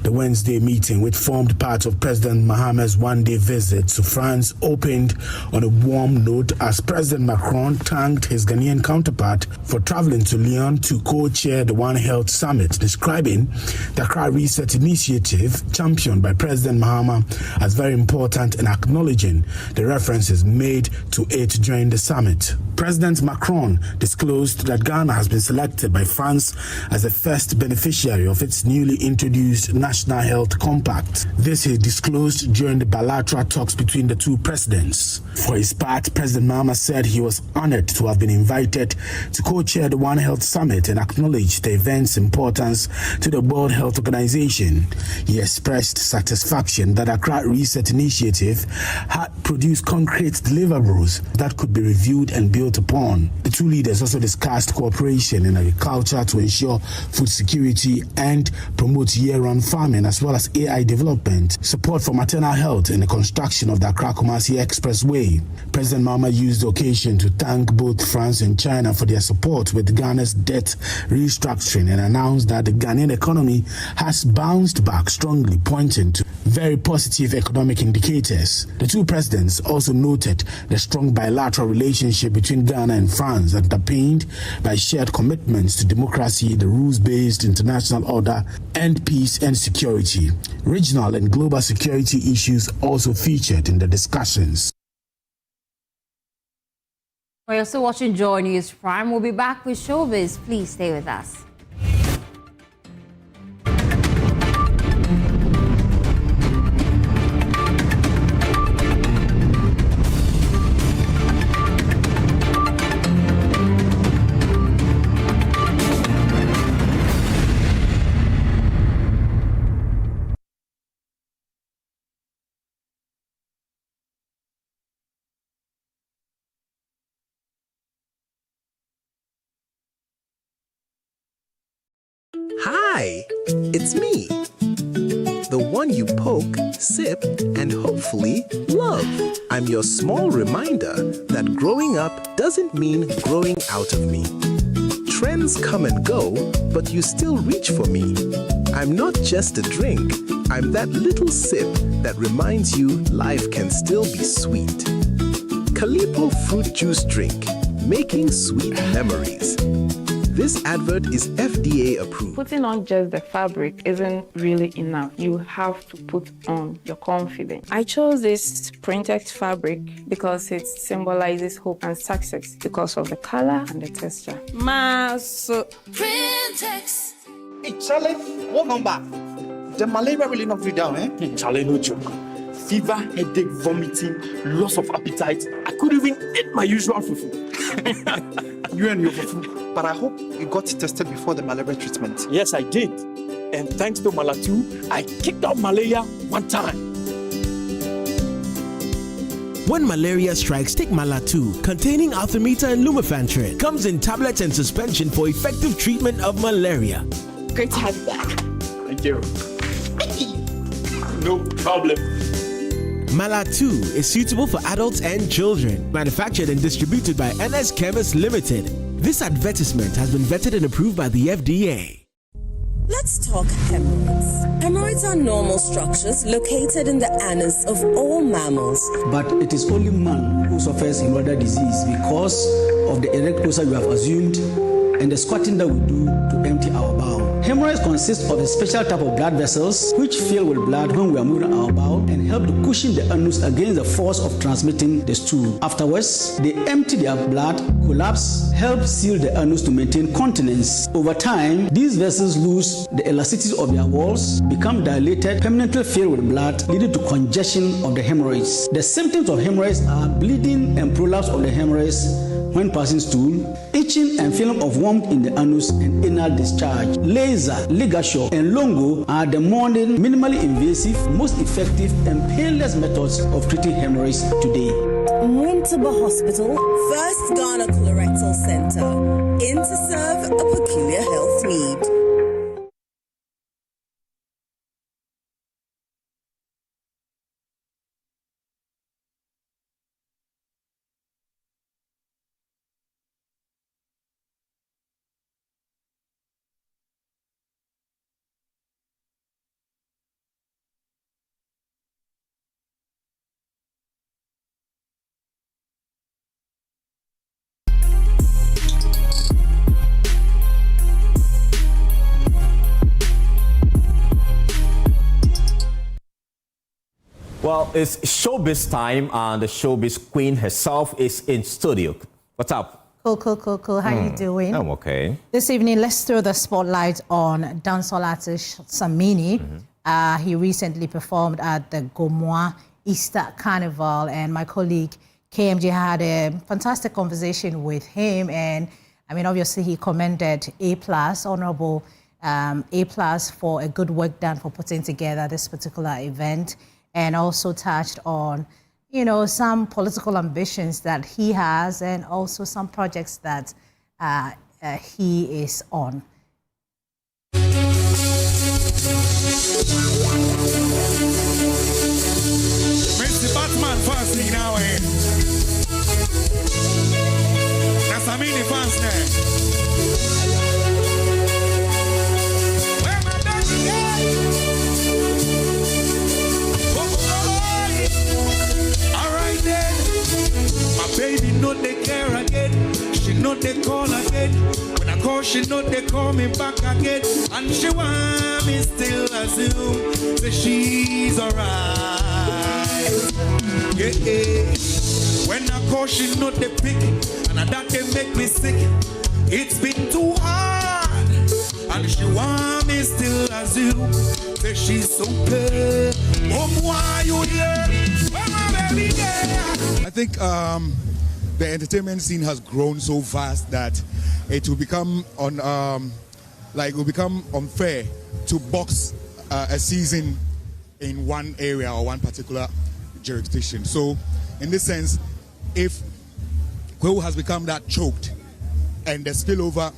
The Wednesday meeting, which formed part of President Mahama's one-day visit to France, opened on a warm note as President Macron thanked his Ghanaian counterpart for traveling to Lyon to co-chair the One Health Summit, describing the Accra Research Initiative, championed by President Mahama, as very important and acknowledging the references made to it during the summit. President Macron disclosed that Ghana has been selected by France as the first beneficiary of its newly introduced National Health Compact. This he disclosed during the bilateral talks between the two presidents. For his part, President Mahama said he was honored to have been invited to co-chair the One Health Summit and acknowledge the event's importance to the World Health Organization. He expressed satisfaction that Accra Research Initiative had produced concrete deliverables that could be reviewed and built upon. The two leaders also discussed cooperation in agriculture to ensure food security and promote year-round farming, as well as AI development, support for maternal health, and the construction of the Accra-Kumasi Expressway. President Mahama used the occasion to thank both France and China for their support with Ghana's debt restructuring and announced that the Ghanaian economy has bounced back strongly, pointing to very positive economic indicators. The two presidents also noted the strong bilateral relationship between Ghana and France, underpinned by shared commitments to democracy, the rules-based international order, and peace and security. Regional and global security issues also featured in the discussions. Well, you're still watching Joy News Prime. We'll be back with Showbiz. Please stay with us. Hi, it's me. The one you poke, sip, and hopefully love. I'm your small reminder that growing up doesn't mean growing out of me. Trends come and go, but you still reach for me. I'm not just a drink, I'm that little sip that reminds you life can still be sweet. Calipo fruit juice drink, making sweet memories. This advert is FDA approved. Putting on just the fabric isn't really enough. You have to put on your confidence. I chose this Printex fabric because it symbolizes hope and success because of the color and the texture. Printex. Hey, Charlie, welcome back. The malaria really knocked you down, eh? Charlie, no joke. Fever, headache, vomiting, loss of appetite. I couldn't even eat my usual fufu. You and your fufu. But I hope you got tested before the malaria treatment. Yes, I did. And thanks to Malatu, I kicked out malaria one time. When malaria strikes, take Malatu, containing artemether and lumefantrine. Comes in tablets and suspension for effective treatment of malaria. Great to have you back. Thank you. No problem. Malatu is suitable for adults and children. Manufactured and distributed by NS Chemist Limited. This advertisement has been vetted and approved by the FDA. Let's talk hemorrhoids. Hemorrhoids are normal structures located in the anus of all mammals. But it is only man who suffers hemorrhoidal disease because of the erect posture we have assumed and the squatting that we do to empty our bowel. Hemorrhoids consist of a special type of blood vessels which fill with blood when we are moving our bowel and help to cushion the anus against the force of transmitting the stool. Afterwards, they empty their blood, collapse, help seal the anus to maintain continence. Over time, these vessels lose the elasticity of their walls, become dilated, permanently filled with blood, leading to congestion of the hemorrhoids. The symptoms of hemorrhoids are bleeding and prolapse of the hemorrhoids when passing stool, itching and feeling of warmth in the anus and anal discharge. Laser, ligature, and longo are the modern, minimally invasive, most effective, and painless methods of treating hemorrhoids today. Muntaba Hospital, first Ghana Colorectal Center, in to serve a peculiar health need. Well, it's Showbiz time, and the Showbiz queen herself is in studio. What's up? Cool. How you doing? I'm okay. This evening, let's throw the spotlight on dancehall artist Samini. He recently performed at the Gomoa Easter Carnival, and my colleague KMJ had a fantastic conversation with him. And I mean, obviously, he commended A+, Honorable A+, for a good work done for putting together this particular event, and also touched on, you know, some political ambitions that he has and also some projects that he is on. Mr. Batman first thing now, eh? That's a mini fans there. Where my baby girl? Alright then. My baby know they care again. She know they call again. When I call, she know they call me back again. And she want me still assume that she's alright. Yeah. When I call, she know they pick. And that they make me sick. It's been too hard. And she want me still assume that she's so good. Oh, why you here? Where my baby there? I think the entertainment scene has grown so fast that it will become unfair to box a season in one area or one particular jurisdiction. So, in this sense, if Kwewu has become that choked and the spillover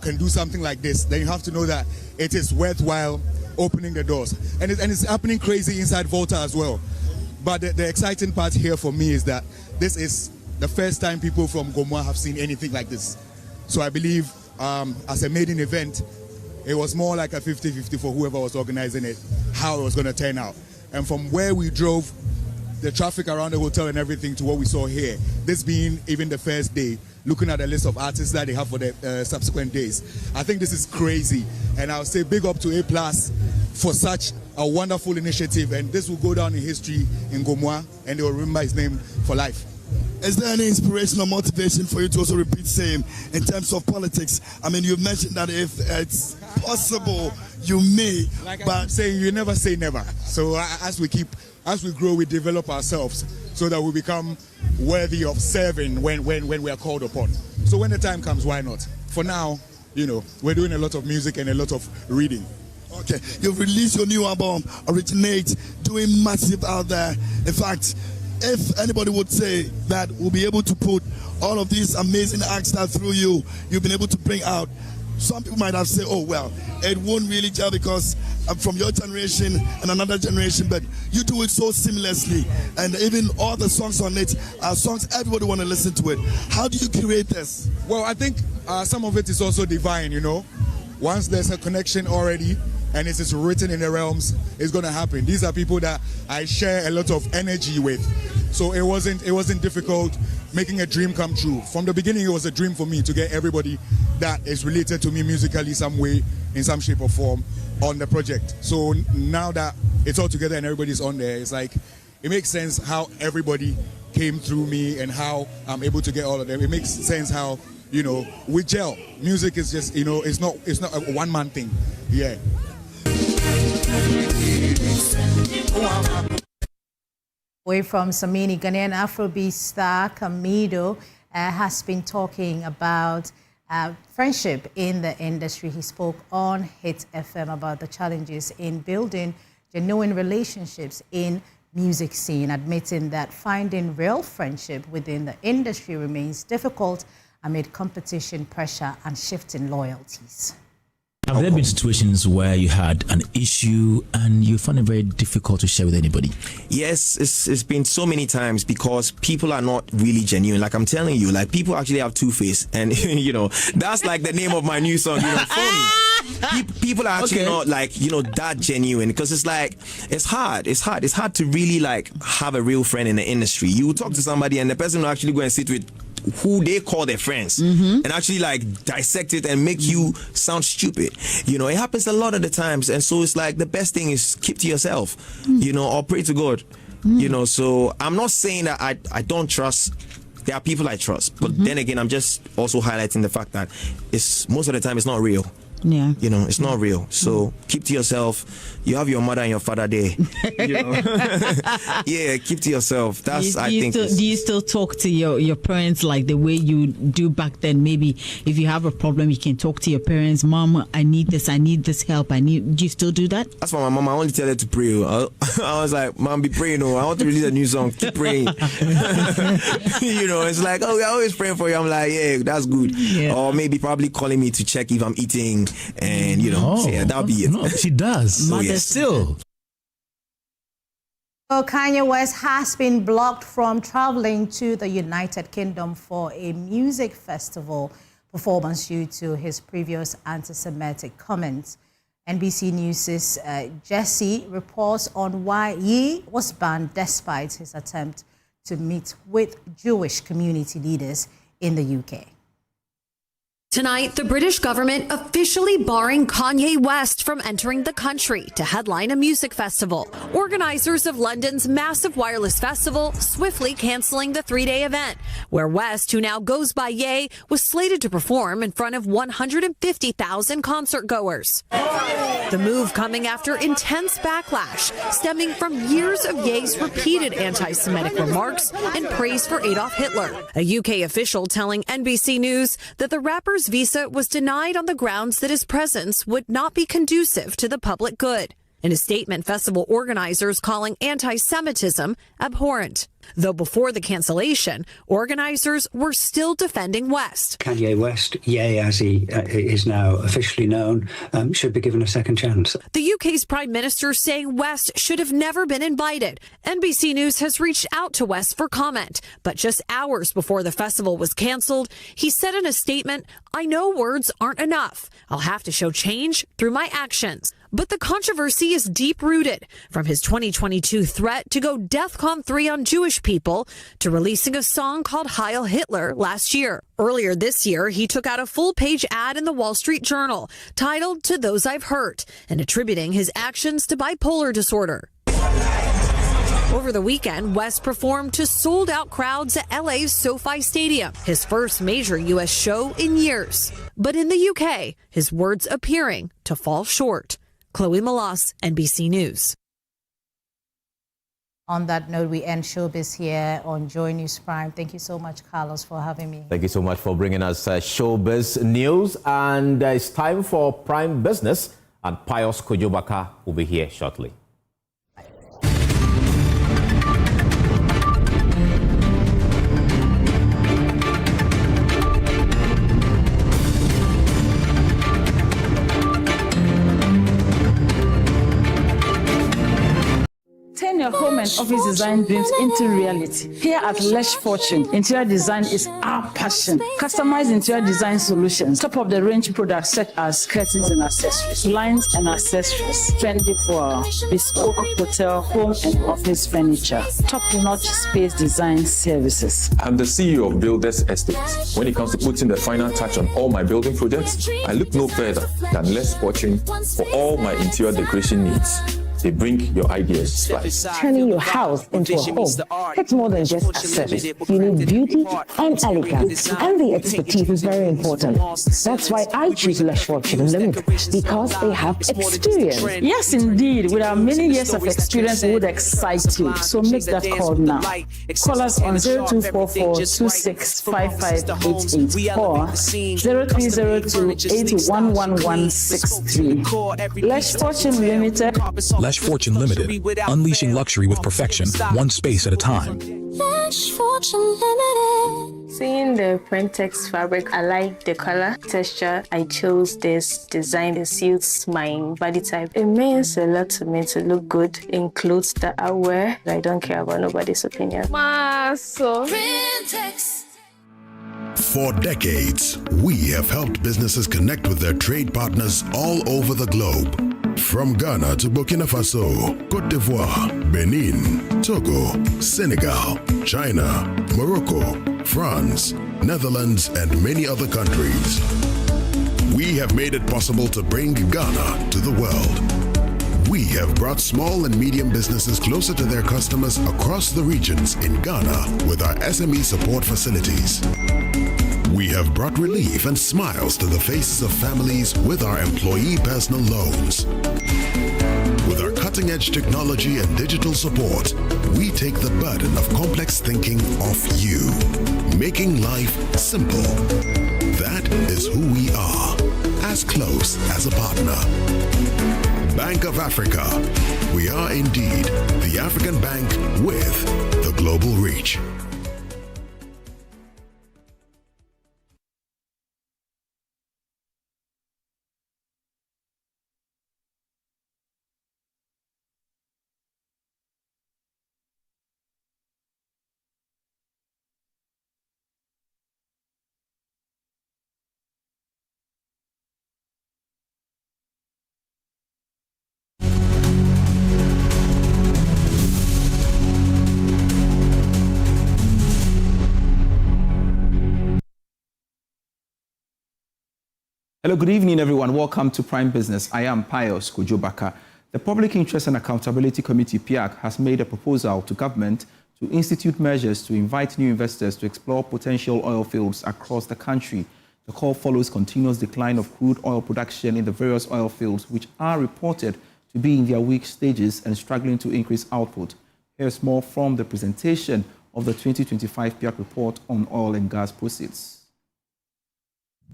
can do something like this, then you have to know that it is worthwhile opening the doors. And it's happening crazy inside Volta as well. But the exciting part here for me is that this is the first time people from Gomoa have seen anything like this. So I believe as a maiden event, it was more like a 50-50 for whoever was organizing it, how it was going to turn out. And from where we drove, the traffic around the hotel and everything to what we saw here, this being even the first day, looking at the list of artists that they have for the subsequent days, I think this is crazy. And I'll say big up to A+ for such a wonderful initiative. And this will go down in history in Gomoa, and they will remember his name for life. Is there any inspiration or motivation for you to also repeat same in terms of politics? I mean, you've mentioned that if it's possible, you may. But I'm saying, you never say never. So as we grow, we develop ourselves so that we become worthy of serving when we are called upon. So when the time comes, why not? For now, you know, we're doing a lot of music and a lot of reading. Okay, you've released your new album, Originate, doing massive out there. In fact, if anybody would say that we'll be able to put all of these amazing acts that through you've been able to bring out, some people might have said, oh, well, it won't really gel because from your generation and another generation, but you do it so seamlessly, and even all the songs on it are songs everybody want to listen to it. How do you create this? Well, I think some of it is also divine, you know. Once there's a connection already and it is written in the realms, it's going to happen. These are people that I share a lot of energy with, so it wasn't difficult making a dream come true. From the beginning, it was a dream for me to get everybody that is related to me musically some way, in some shape or form, on the project. So now that it's all together and everybody's on there, it's like it makes sense how everybody came through me and how I'm able to get all of them. It makes sense how, you know, we gel. Music is just, you know, it's not a one-man thing. Yeah. Away from Samini, Ghanaian Afrobeat star Camido has been talking about friendship in the industry. He spoke on Hit FM about the challenges in building genuine relationships in music scene, admitting that finding real friendship within the industry remains difficult amid competition, pressure, and shifting loyalties. Have there been situations where you had an issue and you found it very difficult to share with anybody? Yes, it's been so many times because people are not really genuine. Like I'm telling you, like people actually have two-face, and you know, that's like the name of my new song, you know, phony. People are actually not like, you know, that genuine, because it's like, it's hard to really like have a real friend in the industry. You talk to somebody and the person will actually go and sit with who they call their friends and actually like dissect it and make you sound stupid. You know, it happens a lot of the times, and so it's like the best thing is keep to yourself, you know, or pray to God. You know, so I'm not saying that I don't trust. There are people I trust, but then again, I'm just also highlighting the fact that it's most of the time it's not real. Yeah. You know, it's not real. So keep to yourself. You have your mother and your father there. You know? Yeah, keep to yourself. That's do you still talk to your parents like the way you do back then? Maybe if you have a problem, you can talk to your parents. Mom, I need this help. Do you still do that? That's for my mom. I only tell her to pray. I was like, Mom, be praying. I want to release a new song. Keep praying. You know, it's like, oh, we're always praying for you. I'm like, yeah, that's good. Yeah. Or maybe probably calling me to check if I'm eating. And you know, so yeah, that'll be it. No, she does. So, yes. Still. So Kanye West has been blocked from traveling to the United Kingdom for a music festival performance due to his previous anti-Semitic comments. NBC News' Jesse reports on why Ye was banned despite his attempt to meet with Jewish community leaders in the UK. Tonight, the British government officially barring Kanye West from entering the country to headline a music festival. Organizers of London's massive wireless festival swiftly canceling the 3-day event, where West, who now goes by Ye, was slated to perform in front of 150,000 concert goers. The move coming after intense backlash stemming from years of Ye's repeated anti-Semitic remarks and praise for Adolf Hitler. A UK official telling NBC News that the rapper's visa was denied on the grounds that his presence would not be conducive to the public good. In a statement, festival organizers calling anti-Semitism abhorrent. Though before the cancellation, organizers were still defending West. Kanye West, Ye as he is now officially known, should be given a second chance. The UK's Prime Minister saying West should have never been invited. NBC News has reached out to West for comment, but just hours before the festival was canceled, he said in a statement, "I know words aren't enough. I'll have to show change through my actions." But the controversy is deep-rooted, from his 2022 threat to go DEFCON 3 on Jewish people to releasing a song called Heil Hitler last year. Earlier this year, he took out a full-page ad in the Wall Street Journal titled "To Those I've Hurt" and attributing his actions to bipolar disorder. Over the weekend, West performed to sold-out crowds at LA's SoFi Stadium, his first major U.S. show in years. But in the UK, his words appearing to fall short. Chloe Malas, NBC News. On that note, we end Showbiz here on Joy News Prime. Thank you so much, Carlos, for having me. Thank you so much for bringing us Showbiz News. And it's time for Prime Business, and Pius Kojobaka will be here shortly. and office design dreams into reality. Here at Lesh Fortune, interior design is our passion. Customized interior design solutions, top-of-the-range products such as curtains and accessories, blinds and accessories, trendy for bespoke hotel, home and office furniture, top-notch space design services. I'm the CEO of Builders Estates. When it comes to putting the final touch on all my building projects, I look no further than Lesh Fortune for all my interior decoration needs. They bring your ideas to life. Turning your house into a home, it's more than just a service. You need beauty and elegance, and the expertise is very important. That's why I choose Lesh Fortune Limited, because they have experience. Yes, indeed. With our many years of experience, we would excite you. So make that call now. Call us on 0244-265588 or 0302-811163. Lesh Fortune Limited. Lesh Fortune Limited, unleashing luxury with perfection, one space at a time. Lesh Fortune Limited. Seeing the Prentex fabric, I like the color, texture. I chose this design. It suits my body type. It means a lot to me to look good in clothes that I wear. I don't care about nobody's opinion. For decades, we have helped businesses connect with their trade partners all over the globe. From Ghana to Burkina Faso, Côte d'Ivoire, Benin, Togo, Senegal, China, Morocco, France, Netherlands, and many other countries. We have made it possible to bring Ghana to the world. We have brought small and medium businesses closer to their customers across the regions in Ghana with our SME support facilities. We have brought relief and smiles to the faces of families with our employee personal loans. With our cutting-edge technology and digital support, we take the burden of complex thinking off you, making life simple. That is who we are, as close as a partner. Bank of Africa. We are indeed the African bank with the global reach. Hello, good evening, everyone. Welcome to Prime Business. I am Pius Kujobaka. The Public Interest and Accountability Committee, PIAC, has made a proposal to government to institute measures to invite new investors to explore potential oil fields across the country. The call follows continuous decline of crude oil production in the various oil fields, which are reported to be in their weak stages and struggling to increase output. Here's more from the presentation of the 2025 PIAC report on oil and gas proceeds.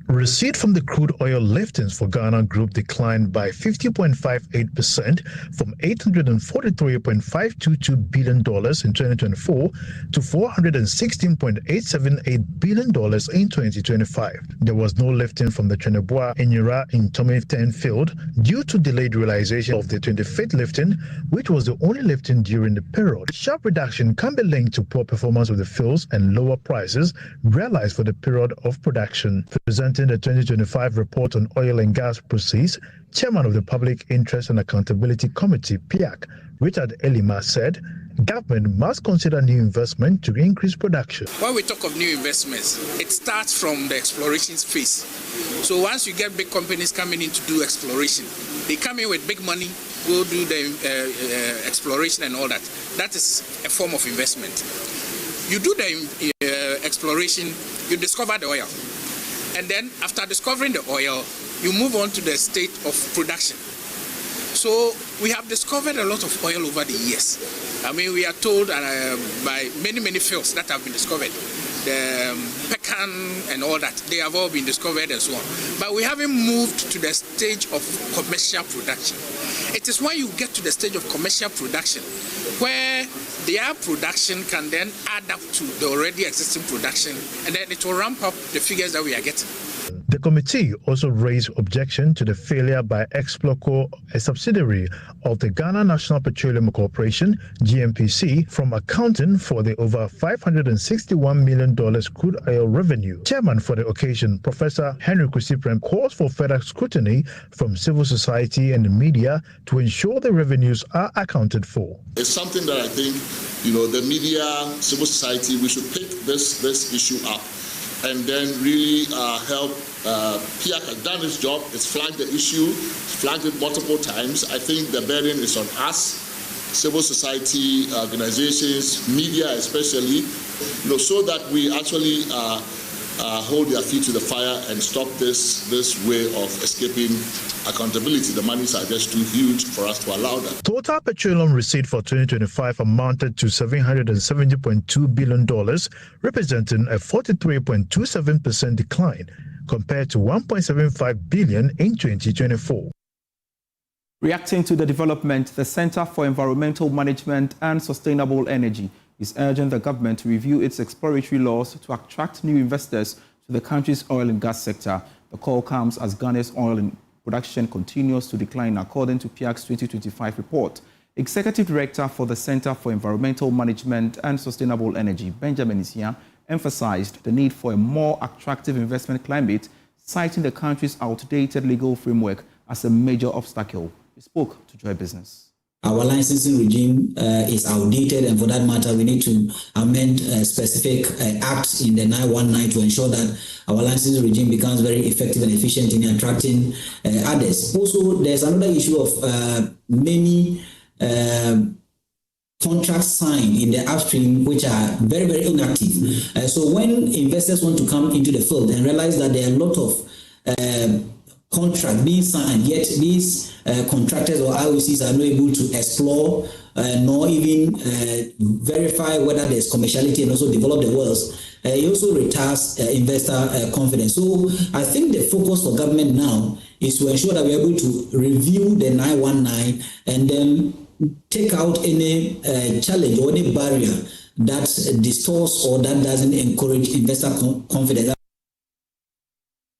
Receipt from the crude oil liftings for Ghana Group declined by 50.58% from $843.522 billion in 2024 to $416.878 billion in 2025. There was no lifting from the Cheneboa Enyira in Tommy 10 field due to delayed realization of the 25th lifting, which was the only lifting during the period. Sharp reduction can be linked to poor performance of the fields and lower prices realized for the period of production. Presenting the 2025 report on oil and gas proceeds, Chairman of the Public Interest and Accountability Committee, PIAC, Richard Elima, said government must consider new investment to increase production. When we talk of new investments, it starts from the exploration phase. So once you get big companies coming in to do exploration, they come in with big money, go do the exploration and all that. That is a form of investment. You do the exploration, you discover the oil. And then after discovering the oil, you move on to the state of production. So we have discovered a lot of oil over the years. I mean, we are told by many fields that have been discovered. The pecan and all that, they have all been discovered and so on. But we haven't moved to the stage of commercial production. It is when you get to the stage of commercial production where their production can then add up to the already existing production, and then it will ramp up the figures that we are getting. The committee also raised objection to the failure by Explorco, a subsidiary of the Ghana National Petroleum Corporation, GNPC, from accounting for the over $561 million crude oil revenue. Chairman for the occasion, Professor Henry Kusiprem, calls for further scrutiny from civil society and the media to ensure the revenues are accounted for. It's something that I think, the media, civil society, we should pick this issue up and then really help. PIAC has done its job. It's flagged the issue, flagged it multiple times. I think the burden is on us, civil society organizations, media especially, so that we actually hold their feet to the fire and stop this way of escaping accountability. The monies are just too huge for us to allow that. Total petroleum receipt for 2025 amounted to $770.2 billion, representing a 43.27% decline compared to $1.75 billion in 2024. Reacting to the development, the Center for Environmental Management and Sustainable Energy is urging the government to review its exploratory laws to attract new investors to the country's oil and gas sector. The call comes as Ghana's oil production continues to decline, according to PIAC's 2025 report. Executive Director for the Center for Environmental Management and Sustainable Energy, Benjamin Nsiah, emphasized the need for a more attractive investment climate, citing the country's outdated legal framework as a major obstacle. He spoke to Joy Business. Our licensing regime is outdated, and for that matter, we need to amend specific acts in the 919 to ensure that our licensing regime becomes very effective and efficient in attracting others. Also, there's another issue of many contracts signed in the upstream which are very, very inactive. So when investors want to come into the field and realize that there are a lot of contract being signed, yet these contractors or IOCs are not able to explore nor even verify whether there's commerciality and also develop the wells. It also retards investor confidence. So I think the focus for government now is to ensure that we're able to review the 919 and then take out any challenge or any barrier that distorts or that doesn't encourage investor confidence.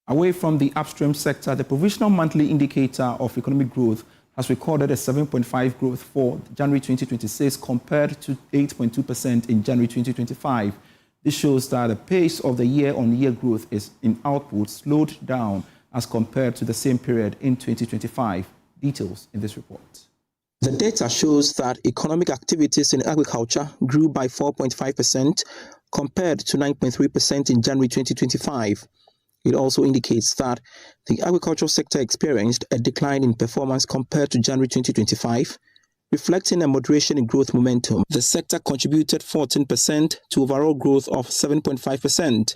Away from the upstream sector, the provisional monthly indicator of economic growth has recorded a 7.5% growth for January 2026 compared to 8.2% in January 2025. This shows that the pace of the year-on-year growth in output slowed down as compared to the same period in 2025. Details in this report. The data shows that economic activities in agriculture grew by 4.5% compared to 9.3% in January 2025. It also indicates that the agricultural sector experienced a decline in performance compared to January 2025, reflecting a moderation in growth momentum. The sector contributed 14% to overall growth of 7.5%.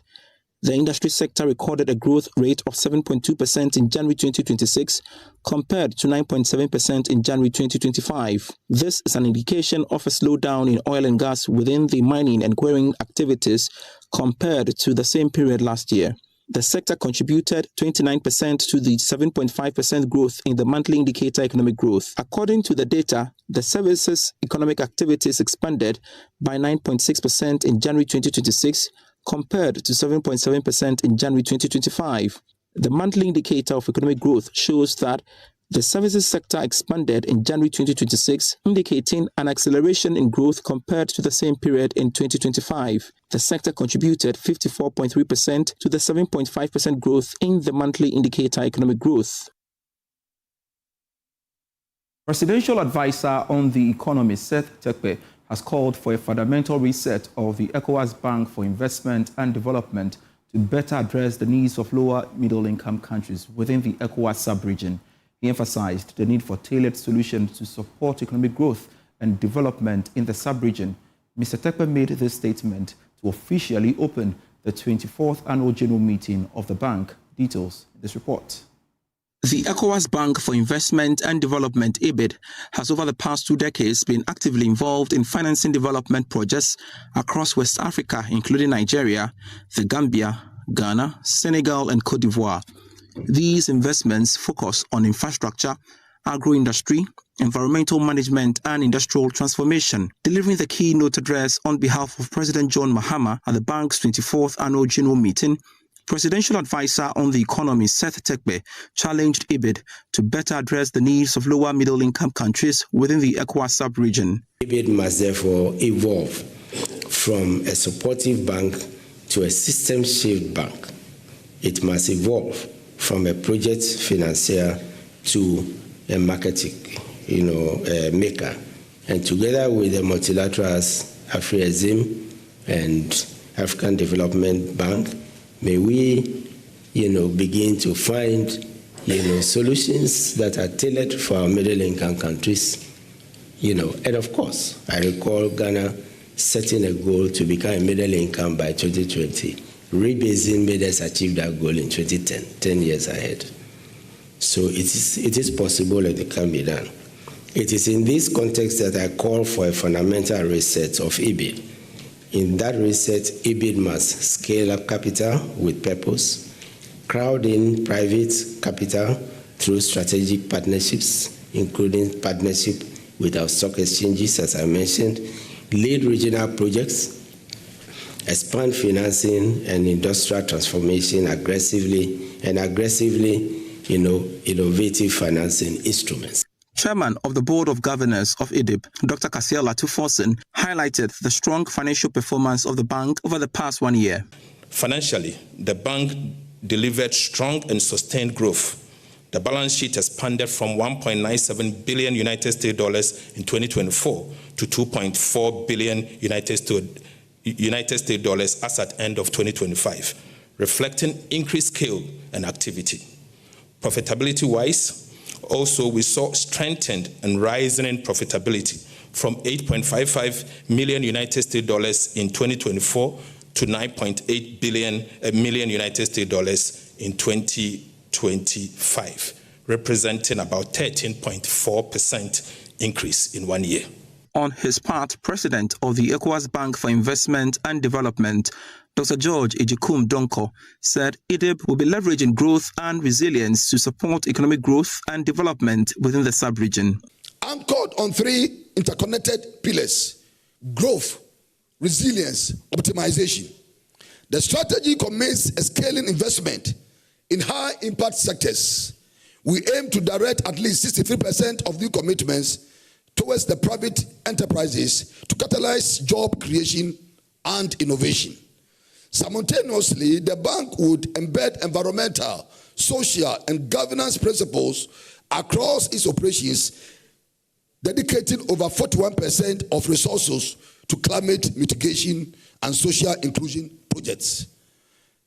The industry sector recorded a growth rate of 7.2% in January 2026 compared to 9.7% in January 2025. This is an indication of a slowdown in oil and gas within the mining and quarrying activities compared to the same period last year. The sector contributed 29% to the 7.5% growth in the monthly indicator economic growth. According to the data, the services economic activities expanded by 9.6% in January 2026 compared to 7.7% in January 2025. The monthly indicator of economic growth shows that the services sector expanded in January 2026, indicating an acceleration in growth compared to the same period in 2025. The sector contributed 54.3% to the 7.5% growth in the monthly indicator economic growth. Presidential advisor on the economy, Seth Tekpe, has called for a fundamental reset of the ECOWAS Bank for Investment and Development to better address the needs of lower middle-income countries within the ECOWAS sub-region. He emphasized the need for tailored solutions to support economic growth and development in the sub-region. Mr. Tekpe made this statement to officially open the 24th annual general meeting of the bank. Details in this report. The ECOWAS Bank for Investment and Development, EBID, has over the past 2 decades been actively involved in financing development projects across West Africa, including Nigeria, the Gambia, Ghana, Senegal, and Cote d'Ivoire. These investments focus on infrastructure, agro-industry, environmental management, and industrial transformation. Delivering the keynote address on behalf of President John Mahama at the bank's 24th annual general meeting, Presidential advisor on the economy, Seth Tekbe, challenged IBID to better address the needs of lower middle-income countries within the ECOWAS sub-region. IBID must therefore evolve from a supportive bank to a system-shaped bank. It must evolve from a project financier to a marketing, maker. And together with the multilaterals, Afri-Exim and African Development Bank, may we, begin to find, solutions that are tailored for our middle-income countries. And of course, I recall Ghana setting a goal to become a middle income by 2020. Rebasing made us achieve that goal in 2010, 10 years ahead. So it is possible and it can be done. It is in this context that I call for a fundamental reset of IBID. In that reset, IBID must scale up capital with purpose, crowd in private capital through strategic partnerships, including partnership with our stock exchanges, as I mentioned, lead regional projects, expand financing and industrial transformation aggressively, innovative financing instruments. Chairman of the Board of Governors of IDIB, Dr. Kasiel Atuforsen, highlighted the strong financial performance of the bank over the past 1 year. Financially, the bank delivered strong and sustained growth. The balance sheet expanded from $1.97 billion United States dollars in 2024 to $2.4 billion United States dollars as at end of 2025, reflecting increased scale and activity. Profitability-wise, also, we saw strengthened and rising in profitability from $8.55 million United States dollars in 2024 to $9.8 million United States dollars in 2025, representing about 13.4% increase in 1 year. On his part, President of the ECOWAS Bank for Investment and Development, Dr. George Ejikum Donko, said IDIB will be leveraging growth and resilience to support economic growth and development within the sub-region. Anchored on three interconnected pillars: growth, resilience, optimization. The strategy commits a scaling investment in high-impact sectors. We aim to direct at least 63% of new commitments towards the private enterprises to catalyze job creation and innovation. Simultaneously, the bank would embed environmental, social, and governance principles across its operations, dedicating over 41% of resources to climate mitigation and social inclusion projects.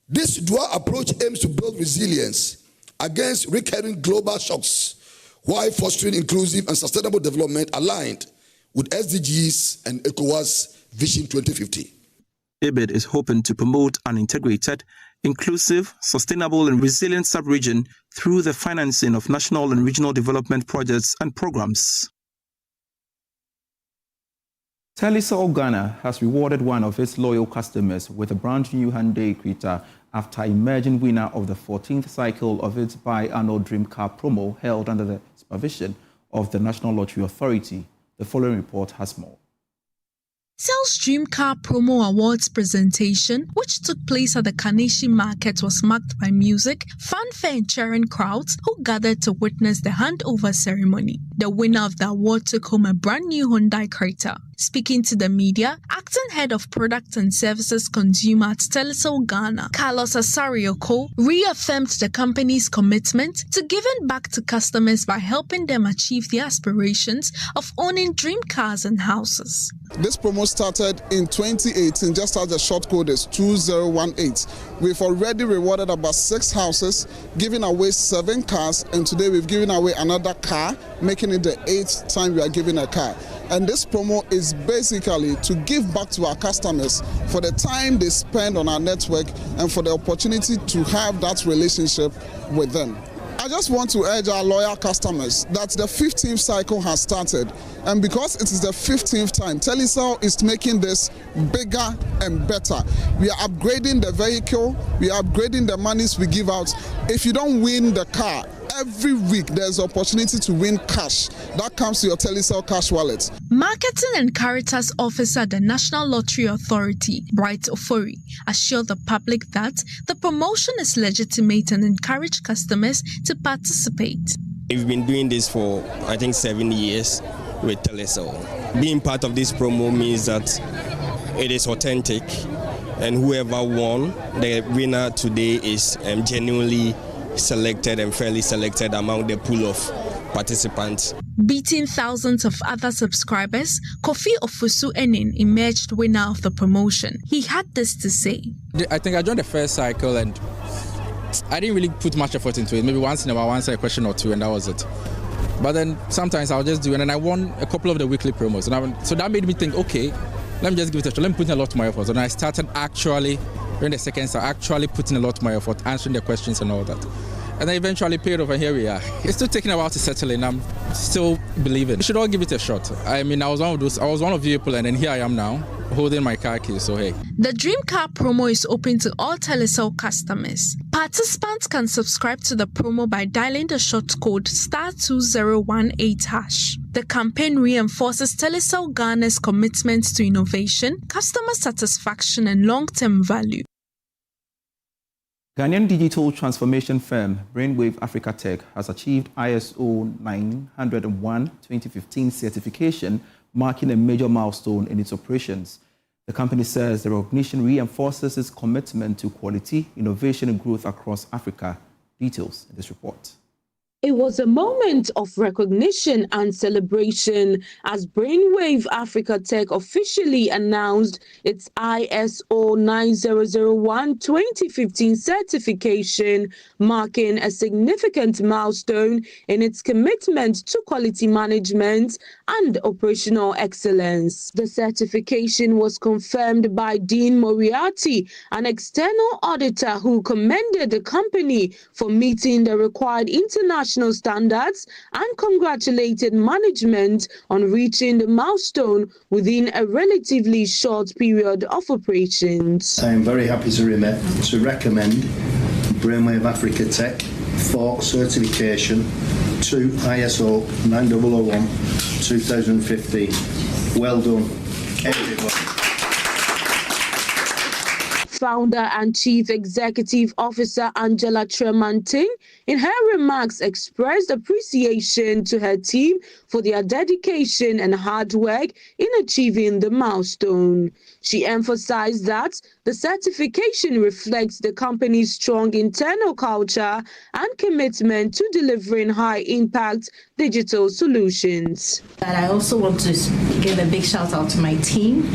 This dual approach aims to build resilience against recurring global shocks while fostering inclusive and sustainable development aligned with SDGs and ECOWAS Vision 2050. IBID is hoping to promote an integrated, inclusive, sustainable and resilient sub-region through the financing of national and regional development projects and programs. Telesell Ghana has rewarded one of its loyal customers with a brand new Hyundai Creta after emerging winner of the 14th cycle of its biannual Dream Car promo held under the supervision of the National Lottery Authority. The following report has more. Telsell's Dream Car Promo Awards presentation, which took place at the Kaneshie Market, was marked by music, fanfare and cheering crowds who gathered to witness the handover ceremony. The winner of the award took home a brand new Hyundai Creta. Speaking to the media, acting head of Product and Services Consumer at Telesell Ghana, Carlos Asarioko, reaffirmed the company's commitment to giving back to customers by helping them achieve their aspirations of owning dream cars and houses. This promo started in 2018, just as the short code is 2018. We've already rewarded about 6 houses, giving away 7 cars, and today we've given away another car, making it the 8th time we are giving a car. And this promo is basically to give back to our customers for the time they spend on our network and for the opportunity to have that relationship with them. I just want to urge our loyal customers that the 15th cycle has started, and because it is the 15th time, Telesell is making this bigger and better. We are upgrading the vehicle, we are upgrading the monies we give out. If you don't win the car, every week there's opportunity to win cash that comes to your Telesell cash wallet. Marketing and Caritas Officer at the National Lottery Authority, Bright Ofori, assured the public that the promotion is legitimate and encourage customers to participate. We've been doing this for, I think, 7 years with Telesell. Being part of this promo means that it is authentic, and whoever won, the winner today is genuinely selected and fairly selected among the pool of participants. Beating thousands of other subscribers, Kofi Ofosu-Enin emerged winner of the promotion. He had this to say. I think I joined the first cycle and I didn't really put much effort into it. Maybe once in a while, answer a question or two, and that was it. But then sometimes I'll just do it, and I won a couple of the weekly promos. And so that made me think, okay, let me just give it a try. Let me put in a lot more effort. And I started actually, during the second start, actually putting a lot more effort, answering the questions and all that. And then eventually paid off, and here we are. It's still taking a while to settle in. I'm still believing. We should all give it a shot. I mean, I was one of you people, and then here I am now, holding my car keys, so hey. The Dream Car promo is open to all Telesell customers. Participants can subscribe to the promo by dialing the short code *2018#. The campaign reinforces Telesell Ghana's commitment to innovation, customer satisfaction, and long-term value. Ghanaian digital transformation firm Brainwave Africa Tech has achieved ISO 901-2015 certification, marking a major milestone in its operations. The company says the recognition reinforces its commitment to quality, innovation, and growth across Africa. Details in this report. It was a moment of recognition and celebration as Brainwave Africa Tech officially announced its ISO 9001-2015 certification, marking a significant milestone in its commitment to quality management and operational excellence. The certification was confirmed by Dean Moriarty, an external auditor who commended the company for meeting the required international standards and congratulated management on reaching the milestone within a relatively short period of operations. I am very happy to recommend Brainwave Africa Tech for certification to ISO 9001-2015. Well done, everyone. Founder and Chief Executive Officer Angela Tremanting, in her remarks, expressed appreciation to her team for their dedication and hard work in achieving the milestone. She emphasized that the certification reflects the company's strong internal culture and commitment to delivering high-impact digital solutions. But I also want to give a big shout out to my team.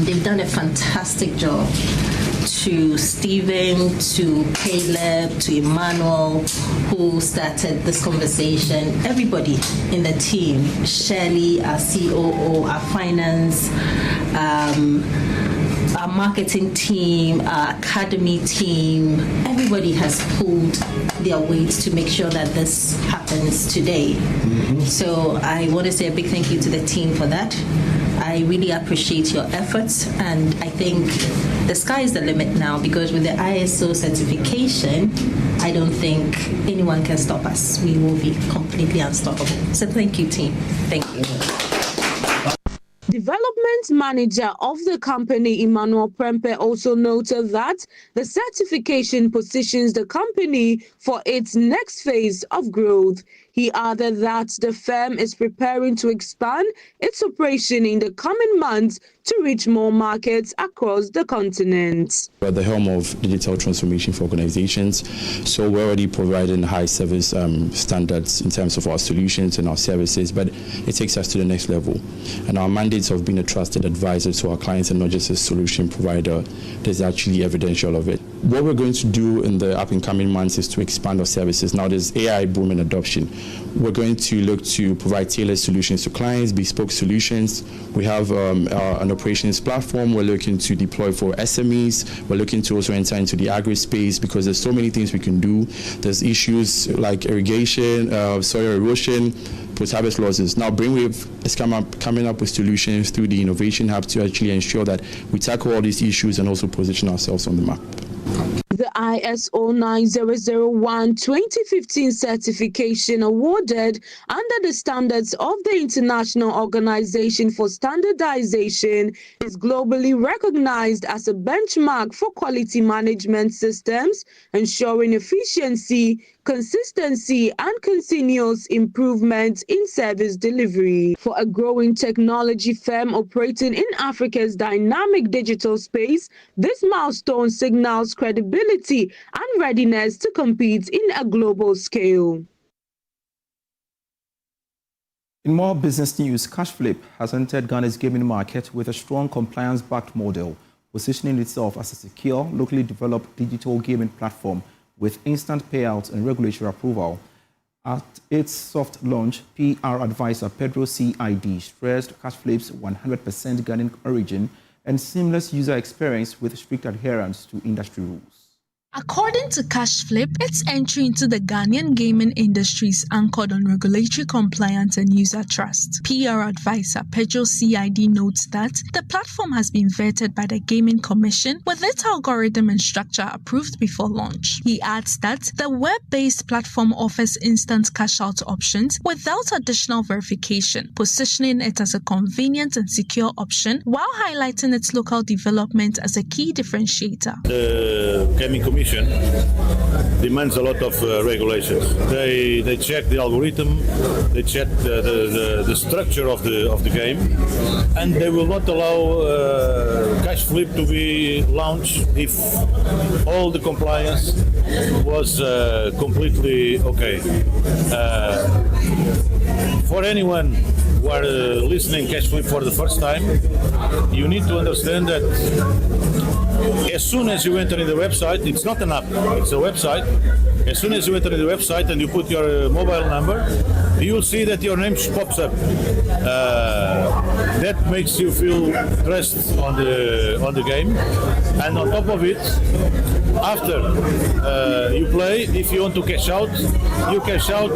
They've done a fantastic job. To Stephen, to Caleb, to Emmanuel, who started this conversation, everybody in the team, Shirley, our COO, our finance, our marketing team, our academy team, everybody has pulled their weight to make sure that this happens today. So I want to say a big thank you to the team for that. I really appreciate your efforts, and I think the sky is the limit now, because with the ISO certification, I don't think anyone can stop us. We will be completely unstoppable. So thank you, team. Thank you. Development manager of the company, Emmanuel Prempe, also noted that the certification positions the company for its next phase of growth. He added that the firm is preparing to expand its operation in the coming months to reach more markets across the continent. We're at the helm of digital transformation for organizations, so we're already providing high service standards in terms of our solutions and our services, but it takes us to the next level. And our mandates of being a trusted advisor to our clients and not just a solution provider, there's actually evidential of it. What we're going to do in the up and coming months is to expand our services. Now there's AI boom and adoption. We're going to look to provide tailored solutions to clients, bespoke solutions. We have an operations platform we're looking to deploy for SMEs. We're looking to also enter into the agri space because there's so many things we can do. There's issues like irrigation, soil erosion, post-harvest losses. Now Brainwave is coming up with solutions through the Innovation Hub to actually ensure that we tackle all these issues and also position ourselves on the map. The ISO 9001-2015 certification awarded under the standards of the International Organization for Standardization is globally recognized as a benchmark for quality management systems, ensuring efficiency, consistency, and continuous improvement in service delivery. For a growing technology firm operating in Africa's dynamic digital space, this milestone signals credibility and readiness to compete in a global scale. In more business news, Cashflip has entered Ghana's gaming market with a strong compliance-backed model, positioning itself as a secure, locally developed digital gaming platform with instant payouts and regulatory approval. At its soft launch, PR advisor Pedro cedi stressed Cashflip's 100% Ghanaian origin and seamless user experience with strict adherence to industry rules. According to Cashflip, its entry into the Ghanaian gaming industry is anchored on regulatory compliance and user trust. PR advisor Pedro cedi notes that the platform has been vetted by the Gaming Commission with its algorithm and structure approved before launch. He adds that the web-based platform offers instant cash-out options without additional verification, positioning it as a convenient and secure option while highlighting its local development as a key differentiator. The Gaming Commission demands a lot of regulations. They check the algorithm, they check the structure of the game, and they will not allow Cashflip to be launched if all the compliance was completely okay. For anyone who are listening Cashflip for the first time, you need to understand that as soon as you enter in the website, it's not an app, it's a website. As soon as you enter in the website and you put your mobile number, you'll see that your name pops up. That makes you feel trust on the game. And on top of it, after you play, if you want to cash out, you cash out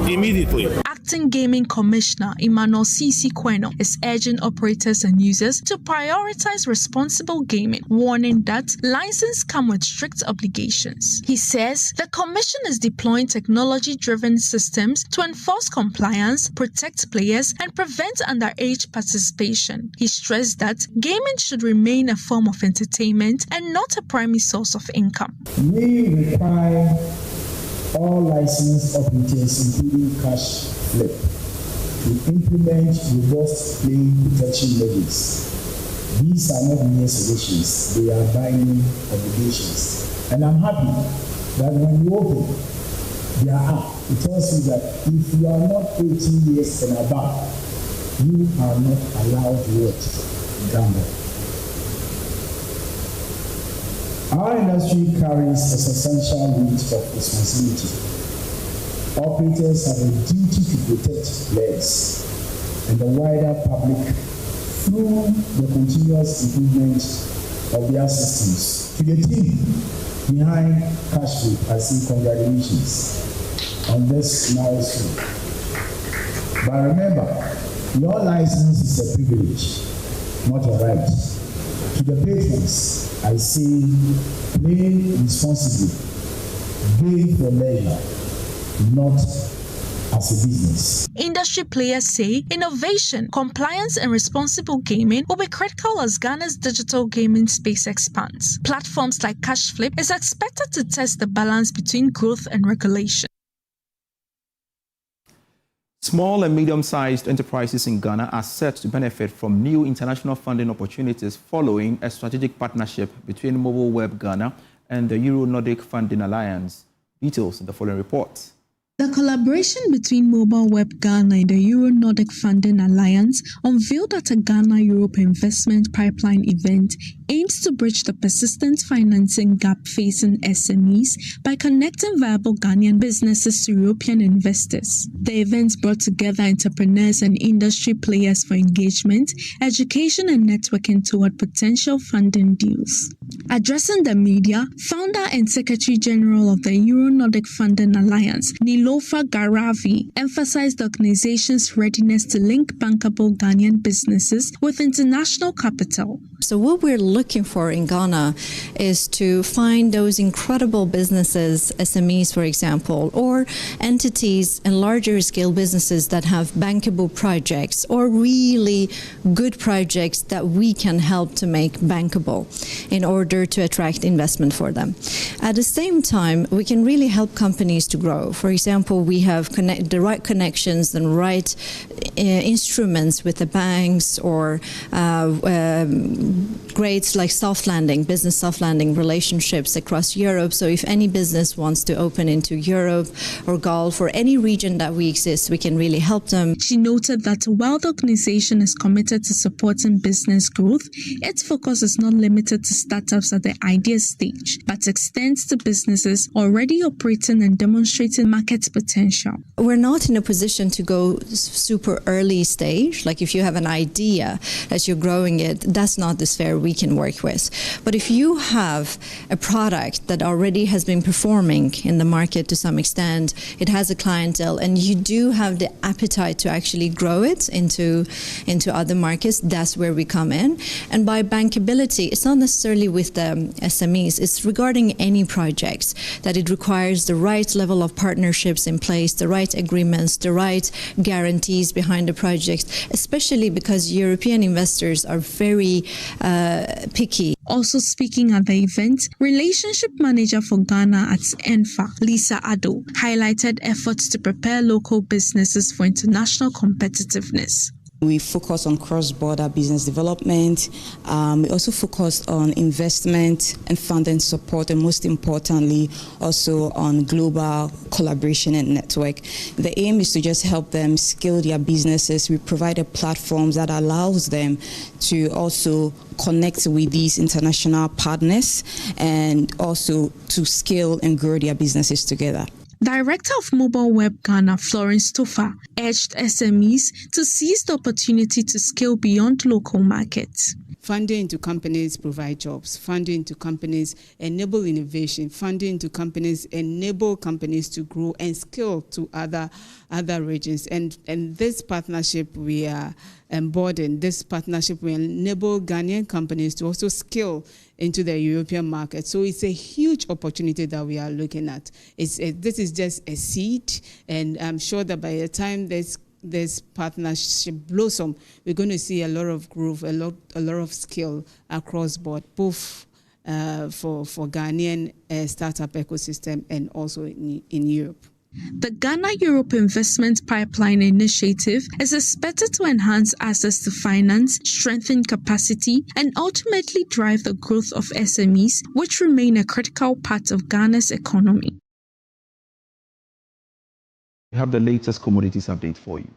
immediately. Acting Gaming Commissioner Emmanuel Kweno is urging operators and users to prioritize responsible gaming, warning that licenses come with strict obligations. He says the Commission is deploying technology-driven systems to enforce compliance, protect players, and prevent underage participation. He stressed that gaming should remain a form of entertainment and not a primary source of income. We require all licensed operators, including Cashflip, to implement robust playing protection measures. These are not mere solutions, they are binding obligations. And I'm happy that when you open their app, it tells you that if you are not 18 years and above, you are not allowed to gamble. Our industry carries a substantial weight of responsibility. Operators have a duty to protect players and the wider public through the continuous improvement of their systems. To the team behind Cashflip, I say congratulations on this milestone. But remember, your license is a privilege, not a right. To the patrons, I say play responsibly, game for leisure, not as a business. Industry players say innovation, compliance, and responsible gaming will be critical as Ghana's digital gaming space expands. Platforms like Cashflip is expected to test the balance between growth and regulation. Small and medium-sized enterprises in Ghana are set to benefit from new international funding opportunities following a strategic partnership between Mobile Web Ghana and the Euro-Nordic Funding Alliance. Details in the following report. The collaboration between Mobile Web Ghana and the Euro-Nordic Funding Alliance, unveiled at a Ghana-Europe Investment Pipeline event, aims to bridge the persistent financing gap facing SMEs by connecting viable Ghanaian businesses to European investors. The event brought together entrepreneurs and industry players for engagement, education, and networking toward potential funding deals. Addressing the media, founder and Secretary General of the Euro-Nordic Funding Alliance, Nilofa Garavi, emphasized the organization's readiness to link bankable Ghanaian businesses with international capital. So what we're looking for in Ghana is to find those incredible businesses, SMEs, for example, or entities and larger scale businesses that have bankable projects or really good projects that we can help to make bankable in order to attract investment for them. At the same time, we can really help companies to grow. For example, we have the right connections and right instruments with the banks or great like soft landing, business soft landing relationships across Europe. So if any business wants to open into Europe or Gulf or any region that we exist, we can really help them. She noted that while the organization is committed to supporting business growth, its focus is not limited to startups at the idea stage, but extends to businesses already operating and demonstrating market potential. We're not in a position to go super early stage. Like if you have an idea as you're growing it, that's not the sphere we can work with. But if you have a product that already has been performing in the market to some extent, it has a clientele, and you do have the appetite to actually grow it into other markets, that's where we come in. And by bankability, it's not necessarily with the SMEs, it's regarding any projects that it requires the right level of partnerships in place, the right agreements, the right guarantees behind the project, especially because European investors are very picky. Also speaking at the event, Relationship Manager for Ghana at ENFA, Lisa-Addo, highlighted efforts to prepare local businesses for international competitiveness. We focus on cross-border business development. We also focus on investment and funding support, and most importantly, also on global collaboration and network. The aim is to just help them scale their businesses. We provide a platform that allows them to also connect with these international partners and also to scale and grow their businesses together. Director of Mobile Web Ghana, Florence Toffa, urged SMEs to seize the opportunity to scale beyond local markets. Funding into companies provide jobs. Funding into companies enable innovation. Funding into companies enable companies to grow and scale to other regions. And this partnership we are embodying, this partnership will enable Ghanaian companies to also scale into the European market. So it's a huge opportunity that we are looking at. This is just a seed, and I'm sure that by the time this partnership blossom, we're going to see a lot of growth, a lot of skill across board, both for Ghanaian startup ecosystem and also in Europe. The Ghana-Europe Investment Pipeline Initiative is expected to enhance access to finance, strengthen capacity, and ultimately drive the growth of SMEs, which remain a critical part of Ghana's economy. We have the latest commodities update for you.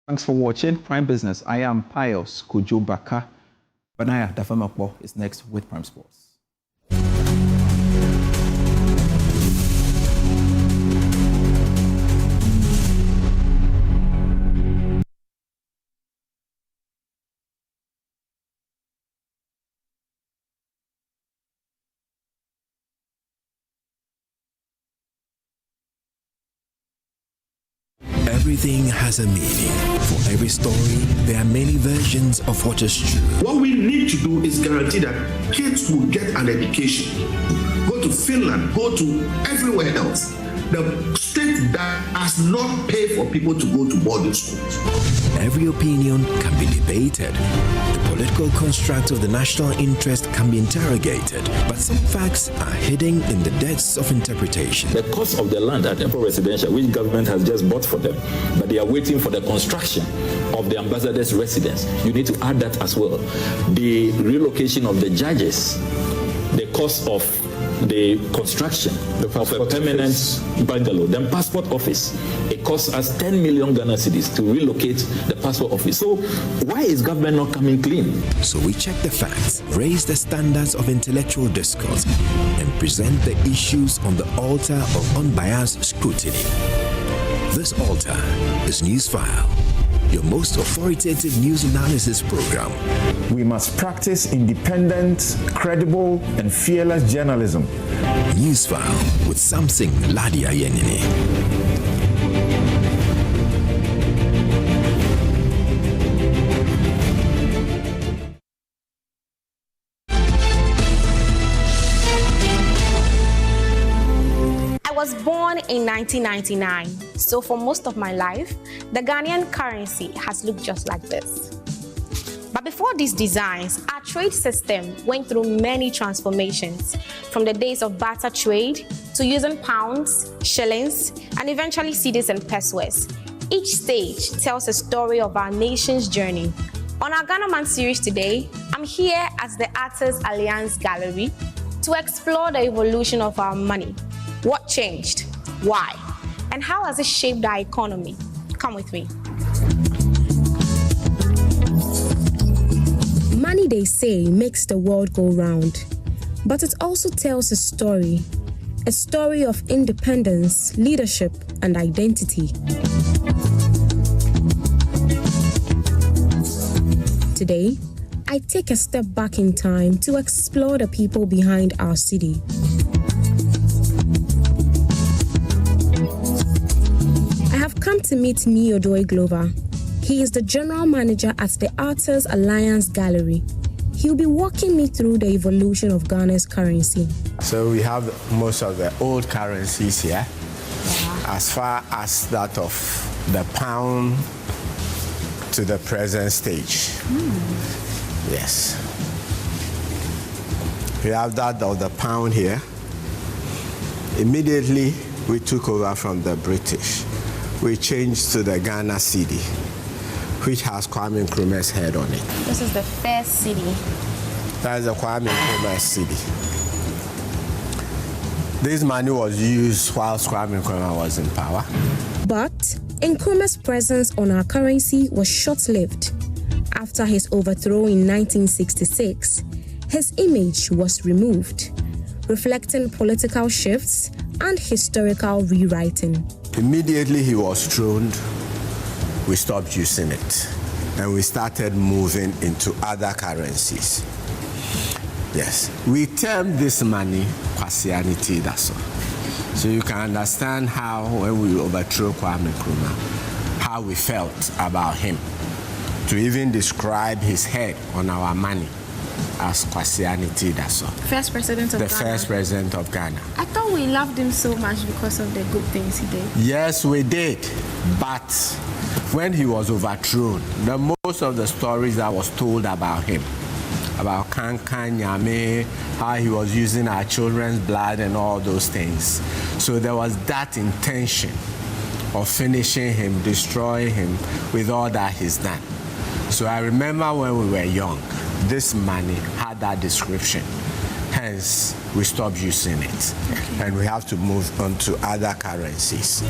Thanks for watching Prime Business. I am Pius Kojo Baka. Banaya Dafamapo is next with Prime Sports. Everything has a meaning. For every story, there are many versions of what is true. What we need to do is guarantee that kids will get an education. Go to Finland, go to everywhere else, the state does not pay for people to go to boarding schools. Every opinion can be debated. The political construct of the national interest can be interrogated, but some facts are hidden in the depths of interpretation. The cost of the land at Emperor Residential, which government has just bought for them, but they are waiting for the construction of the ambassador's residence. You need to add that as well. The relocation of the judges, the cost of the construction of a permanent bungalow, then passport office. It costs us 10 million Ghana cedis to relocate the passport office. So why is government not coming clean? So we check the facts, raise the standards of intellectual discourse, and present the issues on the altar of unbiased scrutiny. This altar is Newsfile, your most authoritative news analysis program. We must practice independent, credible, and fearless journalism. Newsfile with Samson Ladia Yenini. I was born in 1999, so for most of my life, the Ghanaian currency has looked just like this. But before these designs, our trade system went through many transformations, from the days of barter trade to using pounds, shillings, and eventually cedis and pesos. Each stage tells a story of our nation's journey. On our Ghana Man series today, I'm here at the Artists Alliance Gallery to explore the evolution of our money. What changed? Why? And how has it shaped our economy? Come with me. Money, they say, makes the world go round. But it also tells a story of independence, leadership, and identity. Today, I take a step back in time to explore the people behind our city. I have come to meet Miyodoi Glover. He is the general manager at the Artists Alliance Gallery. He'll be walking me through the evolution of Ghana's currency. So we have most of the old currencies here, as far as that of the pound to the present stage. Yes. We have that of the pound here. Immediately, we took over from the British. We changed to the Ghana cedi, which has Kwame Nkrumah's head on it. This is the first cedi. That is the Kwame Nkrumah cedi. This money was used whilst Kwame Nkrumah was in power. But Nkrumah's presence on our currency was short-lived. After his overthrow in 1966, his image was removed, reflecting political shifts and historical rewriting. Immediately he was throned, we stopped using it, and we started moving into other currencies. Yes, we term this money Kwasianity, that's all. So you can understand how, when we overthrew Kwame Nkrumah, how we felt about him. To even describe his head on our money as Kwasianity, that's all. First president of Ghana. The first president of Ghana. I thought we loved him so much because of the good things he did. Yes, we did. But when he was overthrown, most of the stories that was told about him, about Kankan, Nyame, how he was using our children's blood and all those things. So there was that intention of finishing him, destroying him with all that he's done. So I remember when we were young, this money had that description. Hence, we stopped using it. Okay. And we have to move on to other currencies.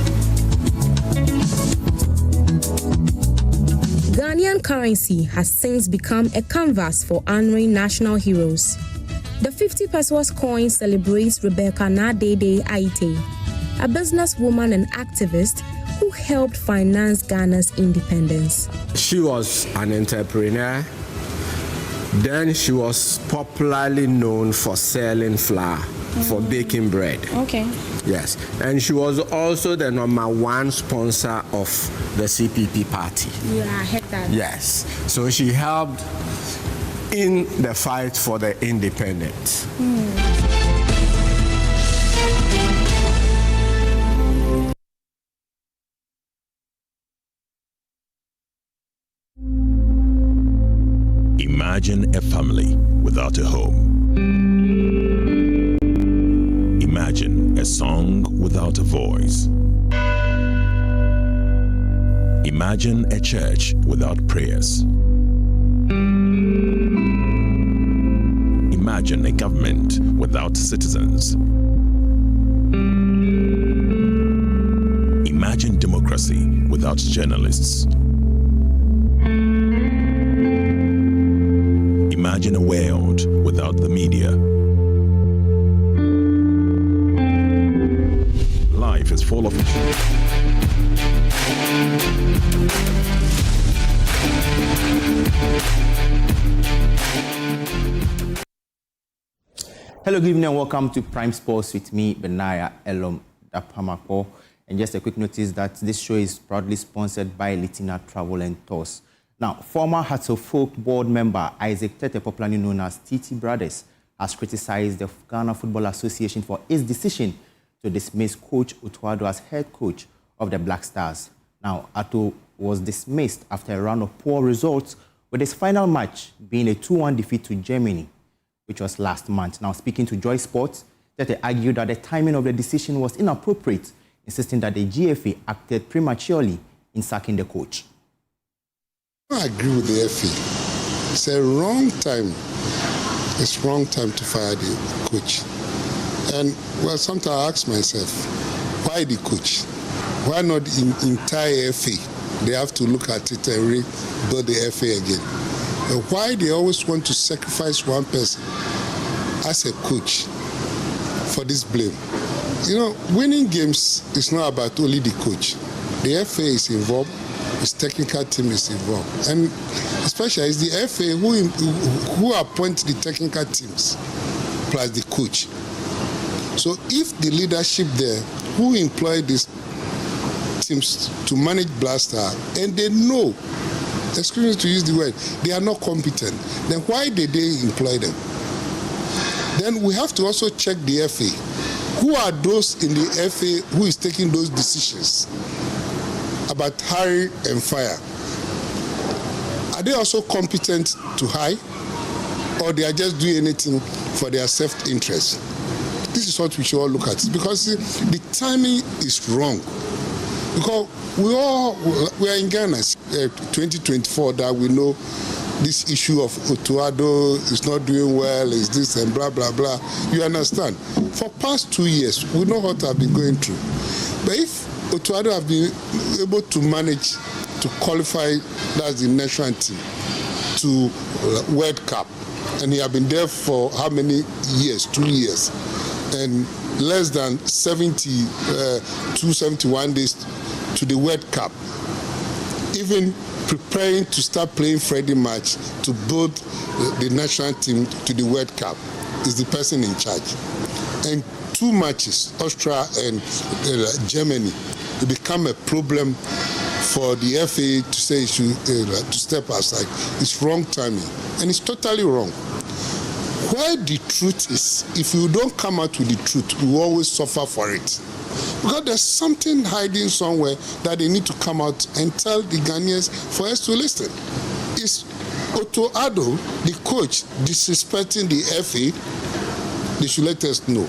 Ghanaian currency has since become a canvas for honoring national heroes. The 50 pesos coin celebrates Rebecca Nadede Aite, a businesswoman and activist who helped finance Ghana's independence. She was an entrepreneur. Then she was popularly known for selling flour, for baking bread. Okay. Yes, and she was also the #1 sponsor of the CPP party. Yeah, I heard that. Yes, so she helped in the fight for the independence. Imagine a family without a home. Imagine a song without a voice. Imagine a church without prayers. Imagine a government without citizens. Imagine democracy without journalists. Imagine a world without the media. Life is full of issues. Hello, good evening and welcome to Prime Sports with me, Benaya Elom Dapamako. And just a quick notice that this show is proudly sponsored by Litina Travel and Tours. Now, former Hearts of Folk board member Isaac Tete, popularly known as TT Brothers, has criticized the Ghana Football Association for its decision to dismiss coach Akufo-Addo as head coach of the Black Stars. Now, Addo was dismissed after a round of poor results, with his final match being a 2-1 defeat to Germany, which was last month. Now, speaking to Joy Sports, Tete argued that the timing of the decision was inappropriate, insisting that the GFA acted prematurely in sacking the coach. I agree with the FA. It's a wrong time. It's wrong time to fire the coach. And, well, sometimes I ask myself, why the coach? Why not the entire FA? They have to look at it and rebuild the FA again. And why they always want to sacrifice one person as a coach for this blame? You know, winning games is not about only the coach. The FA is involved, his technical team is involved. And especially it's the FA who appoints the technical teams plus the coach. So if the leadership there who employ these teams to manage Black Star and they know, excuse me to use the word, they are not competent, then why did they employ them? Then we have to also check the FA. Who are those in the FA who is taking those decisions about hire and fire? Are they also competent to hire, or they are just doing anything for their self-interest? This is what we should all look at, because the timing is wrong. Because we are in Ghana, 2024, that we know this issue of Akufo-Addo is not doing well, is this and blah, blah, blah. You understand? For past 2 years, we know what I've been going through. But if Akufo-Addo have been able to manage to qualify, that's the national team, to World Cup, and he have been there for how many years? 2 years. And less than 71 days to the World Cup. Even preparing to start playing friendly match to build the national team to the World Cup is the person in charge. And 2 matches, Austria and Germany, it become a problem for the FA to say to step aside. It's wrong timing, and it's totally wrong. Why the truth is, if you don't come out with the truth, we always suffer for it. Because there's something hiding somewhere that they need to come out and tell the Ghanaians for us to listen. Is Akufo-Addo, the coach, disrespecting the FA? They should let us know.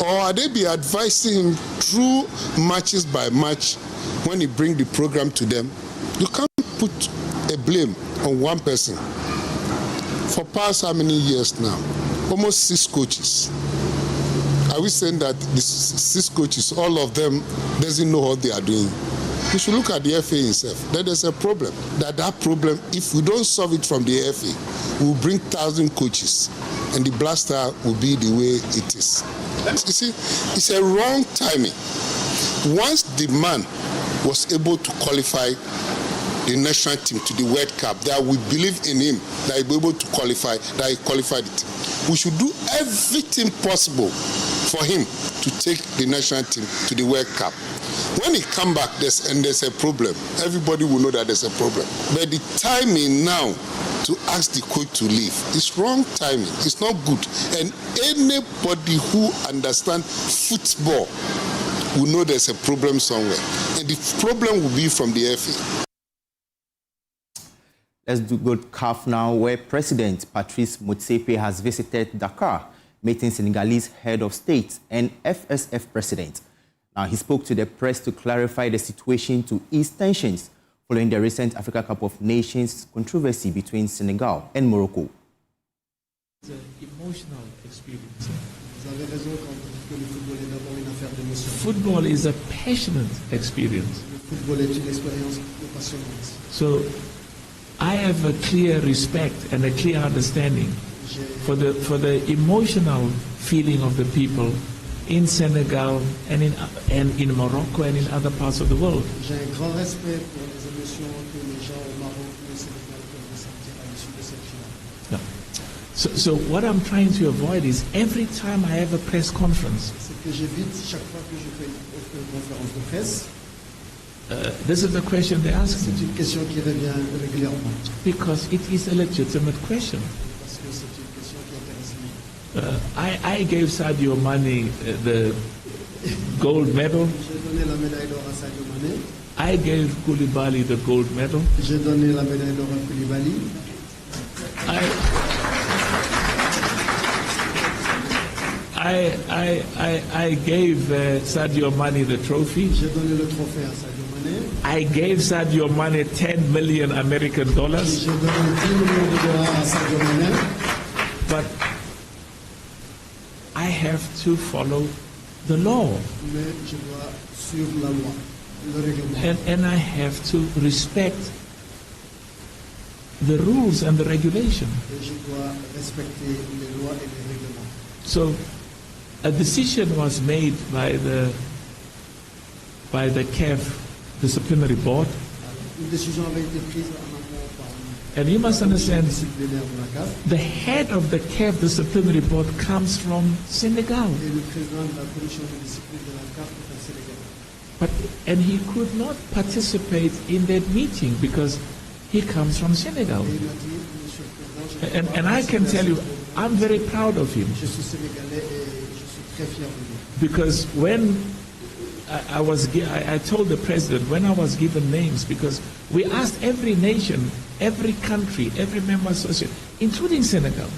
Or are they be advising him through matches by match when he bring the program to them? You can't put a blame on one person. For past how many years now? Almost 6 coaches. Are we saying that the 6 coaches, all of them, doesn't know what they are doing? We should look at the FA itself. That there's a problem. That problem, if we don't solve it from the FA, we'll bring 1,000 coaches, and the Black Star will be the way it is. You see, it's a wrong timing. Once the man was able to qualify the national team to the World Cup, that we believe in him, that he'll be able to qualify, that he qualified it. We should do everything possible for him to take the national team to the World Cup. When he come back, there's a problem. Everybody will know that there's a problem. But the timing now to ask the coach to leave is wrong timing. It's not good. And anybody who understands football will know there's a problem somewhere. And the problem will be from the FA. Let's go to CAF now, where President Patrice Motsepe has visited Dakar, meeting Senegalese head of state and FSF president. Now, he spoke to the press to clarify the situation to ease tensions following the recent Africa Cup of Nations controversy between Senegal and Morocco. It's an emotional experience. Football is a passionate experience. So I have a clear respect and a clear understanding for the emotional feeling of the people in Senegal and in Morocco and in other parts of the world. Yeah. So what I'm trying to avoid is every time I have a press conference, this is the question they ask me. Because it is a legitimate question. I gave Sadio Mane the gold medal. I gave Koulibaly the gold medal. I gave Sadio Mane the trophy. I gave Sadio Mane $10 million American dollars. But I have to follow the law. And I have to respect the rules and the regulation. So a decision was made by the CAF disciplinary board. And you must understand, the head of the CAF disciplinary board comes from Senegal. And he could not participate in that meeting because he comes from Senegal. And I can tell you, I'm very proud of him. Because when I told the president, when I was given names, because we asked every nation, every country, every member association, including Senegal,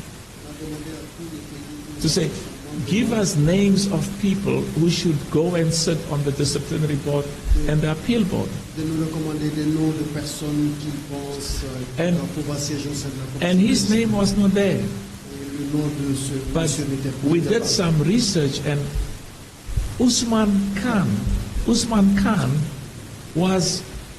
to say, give us names of people who should go and sit on the disciplinary board and the appeal board. And his name was not there. But we did some research, and Usman Khan was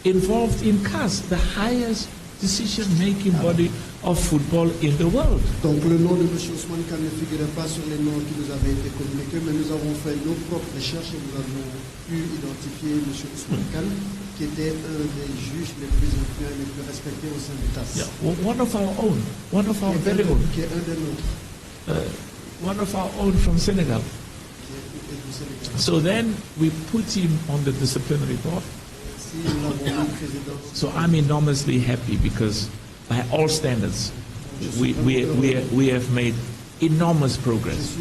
involved in CAS, the highest decision-making body of football in the world. Donc le nom de M. Ousmane Khan ne figurait pas sur les noms qui nous avaient été communiqués, mais nous avons fait nos propres recherches et nous avons pu identifier M. Ousmane Khan, qui était un des juges les plus influents et les plus respectés au sein du TAS. Yeah, one of our own, one of our very own. Qui est un des nôtres. One of our own from Senegal. So then we put him on the disciplinary board. So I'm enormously happy because by all standards, we have made enormous progress.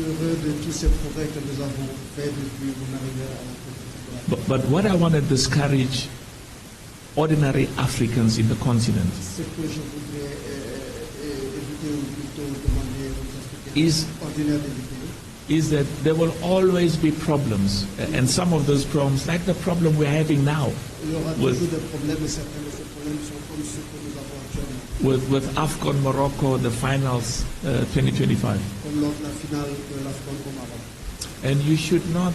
But what I want to discourage ordinary Africans in the continent is that there will always be problems, and some of those problems, like the problem we're having now with AFCON Morocco, the finals 2025. And you should not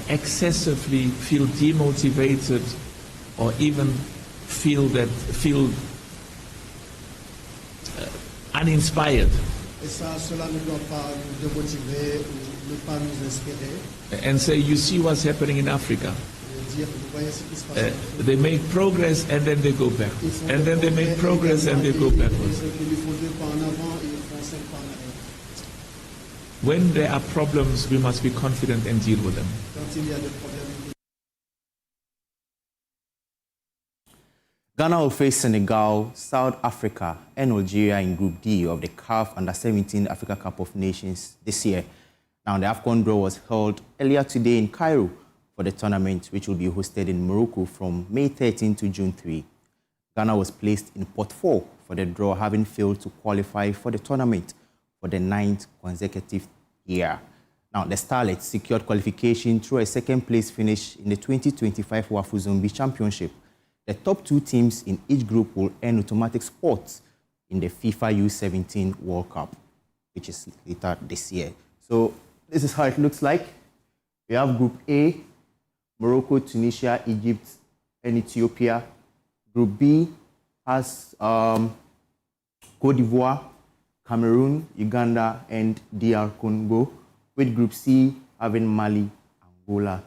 excessively feel demotivated or even feel uninspired. And say, you see what's happening in Africa. They make progress and then they go backwards. And then they make progress and they go backwards. When there are problems, we must be confident and deal with them. Ghana will face Senegal, South Africa, and Algeria in Group D of the CAF Under-17 Africa Cup of Nations this year. Now, the AFCON draw was held earlier today in Cairo for the tournament, which will be hosted in Morocco from May 13 to June 3. Ghana was placed in pot 4 for the draw, having failed to qualify for the tournament for the 9th consecutive year. Now, the Starlets secured qualification through a second-place finish in the 2025 Wafuzumbi Championship. The top 2 teams in each group will earn automatic spots in the FIFA U17 World Cup, which is later this year. So this is how it looks like. We have Group A, Morocco, Tunisia, Egypt, and Ethiopia. Group B has Cote d'Ivoire, Cameroon, Uganda, and DR Congo, with Group C having Mali, Angola,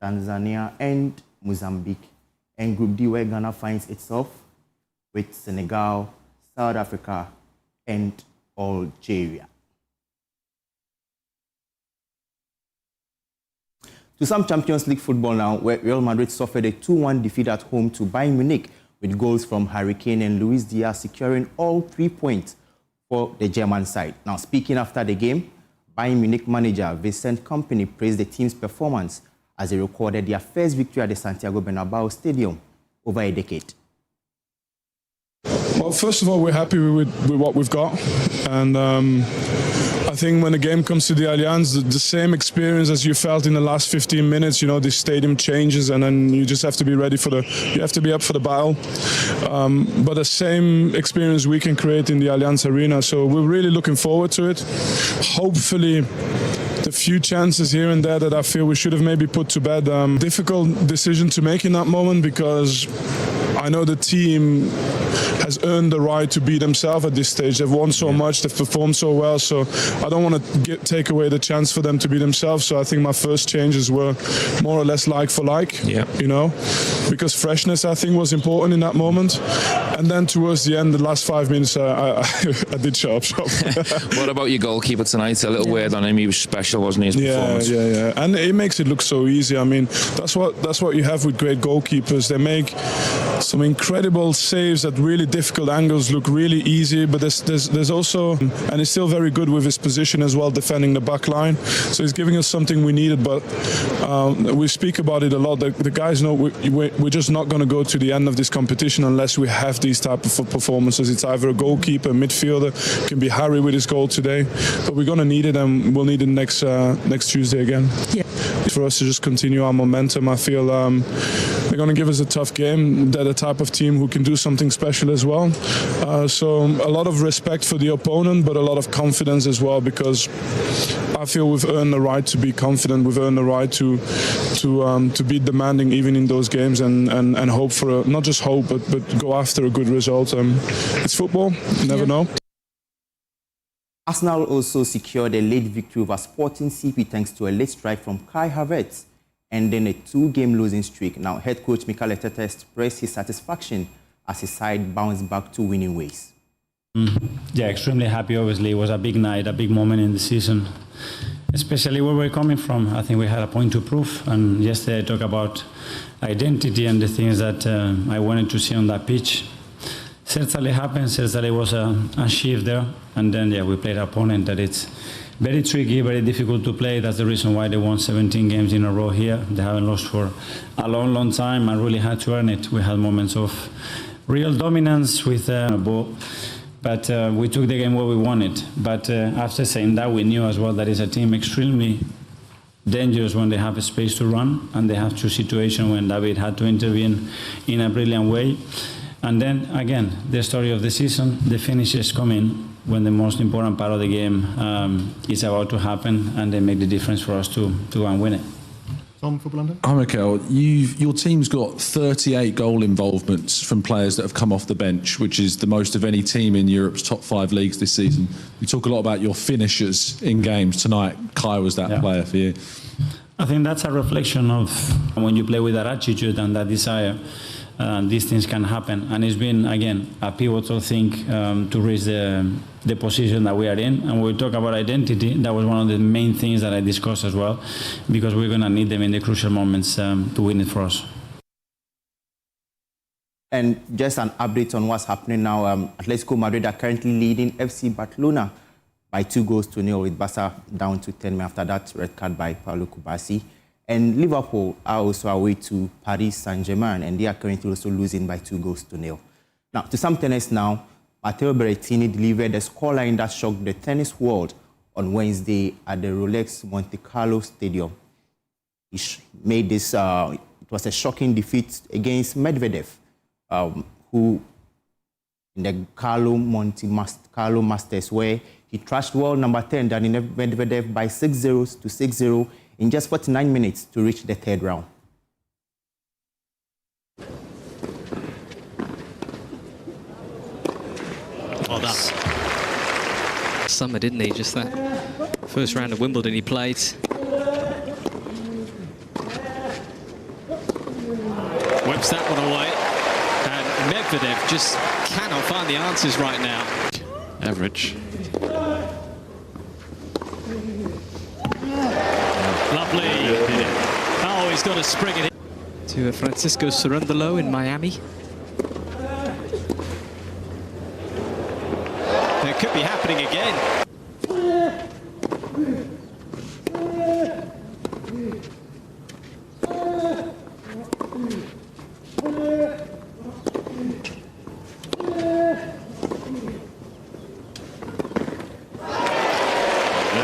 Tanzania, and Mozambique. And Group D, where Ghana finds itself, with Senegal, South Africa, and Algeria. To some Champions League football now, where Real Madrid suffered a 2-1 defeat at home to Bayern Munich, with goals from Harry Kane and Luis Diaz securing all 3 points for the German side. Now, speaking after the game, Bayern Munich manager Vincent Kompany praised the team's performance as they recorded their first victory at the Santiago Bernabeu Stadium over a decade. Well, first of all, we're happy with what we've got. And I think when the game comes to the Allianz, the same experience as you felt in the last 15 minutes, you know, the stadium changes and then you just have to be ready you have to be up for the battle. But the same experience we can create in the Allianz Arena. So we're really looking forward to it. Hopefully, the few chances here and there that I feel we should have maybe put to bed. Difficult decision to make in that moment because I know the team has earned the right to be themselves at this stage. They've won so much, they've performed so well, so I don't want to take away the chance for them to be themselves. So I think my first changes were more or less like for like, you know, because freshness I think was important in that moment. And then towards the end, the last 5 minutes, I did shut up shop. What about your goalkeeper tonight? It's a little weird on him. He was special, wasn't he? His performance. Yeah. And it makes it look so easy. I mean, that's what you have with great goalkeepers. They make some incredible saves at really difficult angles look really easy, but there's also, and he's still very good with his position as well, defending the back line. So he's giving us something we needed, but we speak about it a lot. The guys know we're just not going to go to the end of this competition unless we have these type of performances. It's either a goalkeeper, midfielder, it can be Harry with his goal today, but we're going to need it, and we'll need it next Tuesday again. Yeah. For us to just continue our momentum, I feel they're going to give us a tough game. They're the type of team who can do something special as well. So a lot of respect for the opponent, but a lot of confidence as well, because I feel we've earned the right to be confident. We've earned the right to be demanding even in those games and hope for not just hope, but go after a good result. It's football. You never know. Arsenal also secured a late victory over Sporting CP thanks to a late strike from Kai Havertz, and then a 2-game losing streak. Now, head coach Mikel Arteta expressed his satisfaction as his side bounced back to winning ways. Yeah, extremely happy, obviously. It was a big night, a big moment in the season, especially where we're coming from. I think we had a point to prove, and yesterday I talked about identity and the things that I wanted to see on that pitch. Certainly happened, certainly was a shift there, and then we played an opponent that it's very tricky, very difficult to play. That's the reason why they won 17 games in a row here. They haven't lost for a long, long time and really had to earn it. We had moments of real dominance with a ball, but we took the game where we wanted. But after saying that, we knew as well that it's a team extremely dangerous when they have a space to run, and they have 2 situations when David had to intervene in a brilliant way. And then, again, the story of the season, the finishes come in when the most important part of the game is about to happen, and they make the difference for us to go and win it. Tom, for London? Hi, Mikel. Your team's got 38 goal involvements from players that have come off the bench, which is the most of any team in Europe's top 5 leagues this season. You talk a lot about your finishers in games. Tonight, Kai was that player for you. I think that's a reflection of when you play with that attitude and that desire. These things can happen, and it's been again a pivotal thing to reach the position that we are in. And when we talk about identity, that was one of the main things that I discussed as well, because we're going to need them in the crucial moments to win it for us. And just an update on what's happening now. Atletico Madrid are currently leading FC Barcelona by 2-0, with Barca down to 10 men after that red card by Paulo Kubasi. And Liverpool are also away to Paris Saint-Germain, and they are currently also losing by 2-0. Now, to some tennis now, Matteo Berrettini delivered a scoreline that shocked the tennis world on Wednesday at the Rolex Monte Carlo Stadium. He made this, it was a shocking defeat against Medvedev, who in the Carlo Masters, where he trashed world number 10, Daniil Medvedev, by 6-0 to 6-0 in just 49 minutes to reach the third round. Well done. Summer, didn't he? Just that first round of Wimbledon he played. Whips that one away. And Medvedev just cannot find the answers right now. Average. Lovely. Oh, he's got a spring in it. To Francisco Cerundolo in Miami. It could be happening again.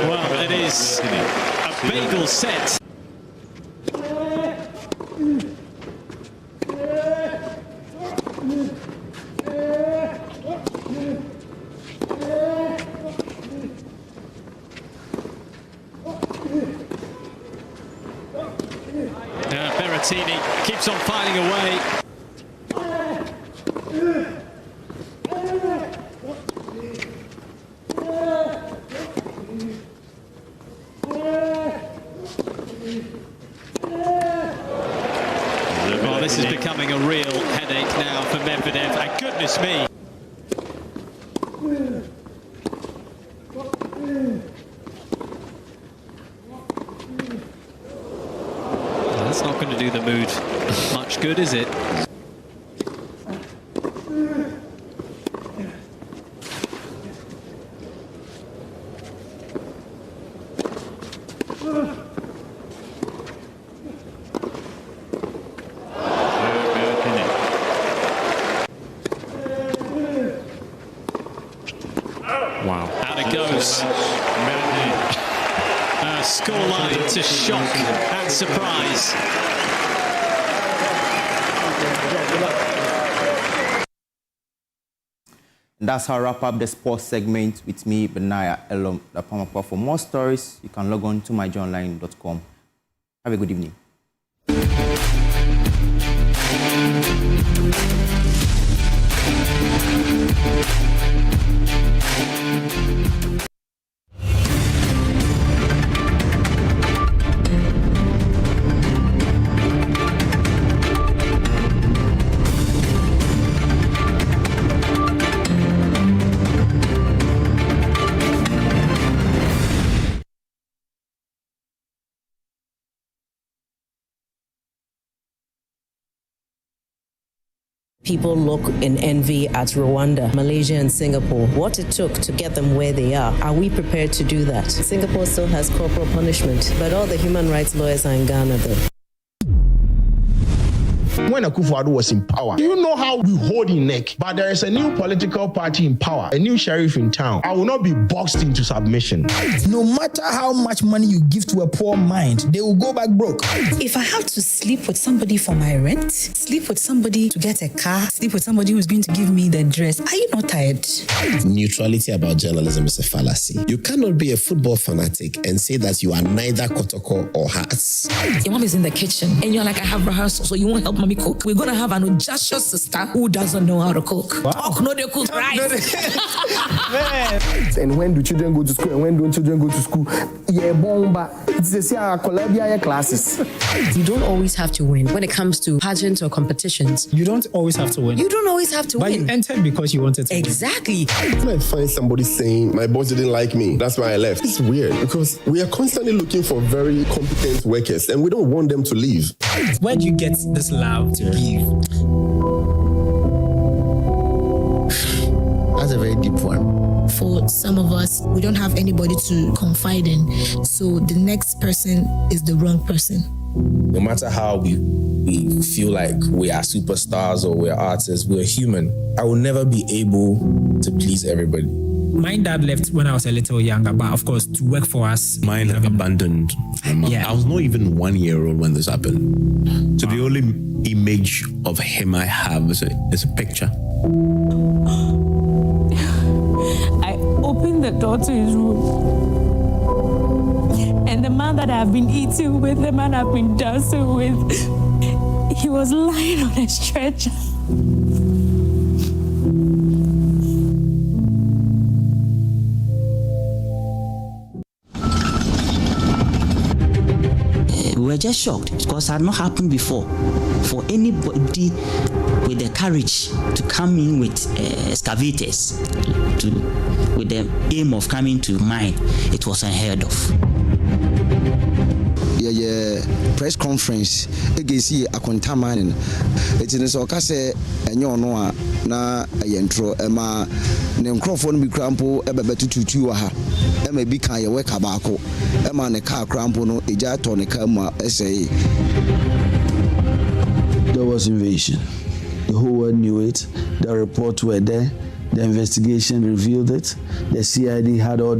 Well, it is a bagel set. Berrettini keeps on fighting away. Well, this is becoming a real headache now for Medvedev, and goodness me. That's not going to do the mood much good, is it? Wow. Out it goes. Scoreline to shock and surprise. And that's how I wrap up the sports segment with me, Benaya Elom Lapamapa. For more stories, you can log on to myjournline.com. Have a good evening. People look in envy at Rwanda, Malaysia, and Singapore. What it took to get them where they are we prepared to do that? Singapore still has corporal punishment, but all the human rights lawyers are in Ghana, though. When Akufo-Addo was in power, do you know how we hold in neck? But there is a new political party in power, a new sheriff in town. I will not be boxed into submission. No matter how much money you give to a poor mind, they will go back broke. If I have to sleep with somebody for my rent, sleep with somebody to get a car, sleep with somebody who's going to give me the dress, are you not tired? Neutrality about journalism is a fallacy. You cannot be a football fanatic and say that you are neither Kotoko or Hearts. Your mom is in the kitchen and you're like, I have rehearsal, so you won't help mommy cook. We're gonna have an audacious sister who doesn't know how to cook. Wow. Talk, no, they cook rice. And when do children go to school and when don't children go to school? Yeah, bomba. It's the Columbia classes. You don't always have to win when it comes to pageants or competitions. You don't always have to win. You don't always have to but win. You entered because you wanted to. Exactly. When I find somebody saying my boss didn't like me, that's why I left. It's weird because we are constantly looking for very competent workers and we don't want them to leave. Where do you get this love to give? That's a very deep one. For some of us, we don't have anybody to confide in, so the next person is the wrong person. No matter how we feel like we are superstars or we're artists, we're human. I will never be able to please everybody. My dad left when I was a little younger, but of course, to work for us. Mine abandoned my mom. Yeah. I was not even 1 year old when this happened. So the only image of him I have is a picture. I opened the door to his room. And the man that I've been eating with, the man I've been dancing with, he was lying on a stretcher. We were just shocked because it had not happened before. For anybody with the courage to come in with excavators, with the aim of coming to mine, it was unheard of. Yeah, press conference against a contaminant. It's in the Socase and you know na yentro ema ne microphone bi crampo ebebetu tutu ha ema bi kan ye weka baako ema ne car crampo no eja to ne car mu say there was invasion. The whole world knew it. The reports were there. The investigation revealed it. The CID had all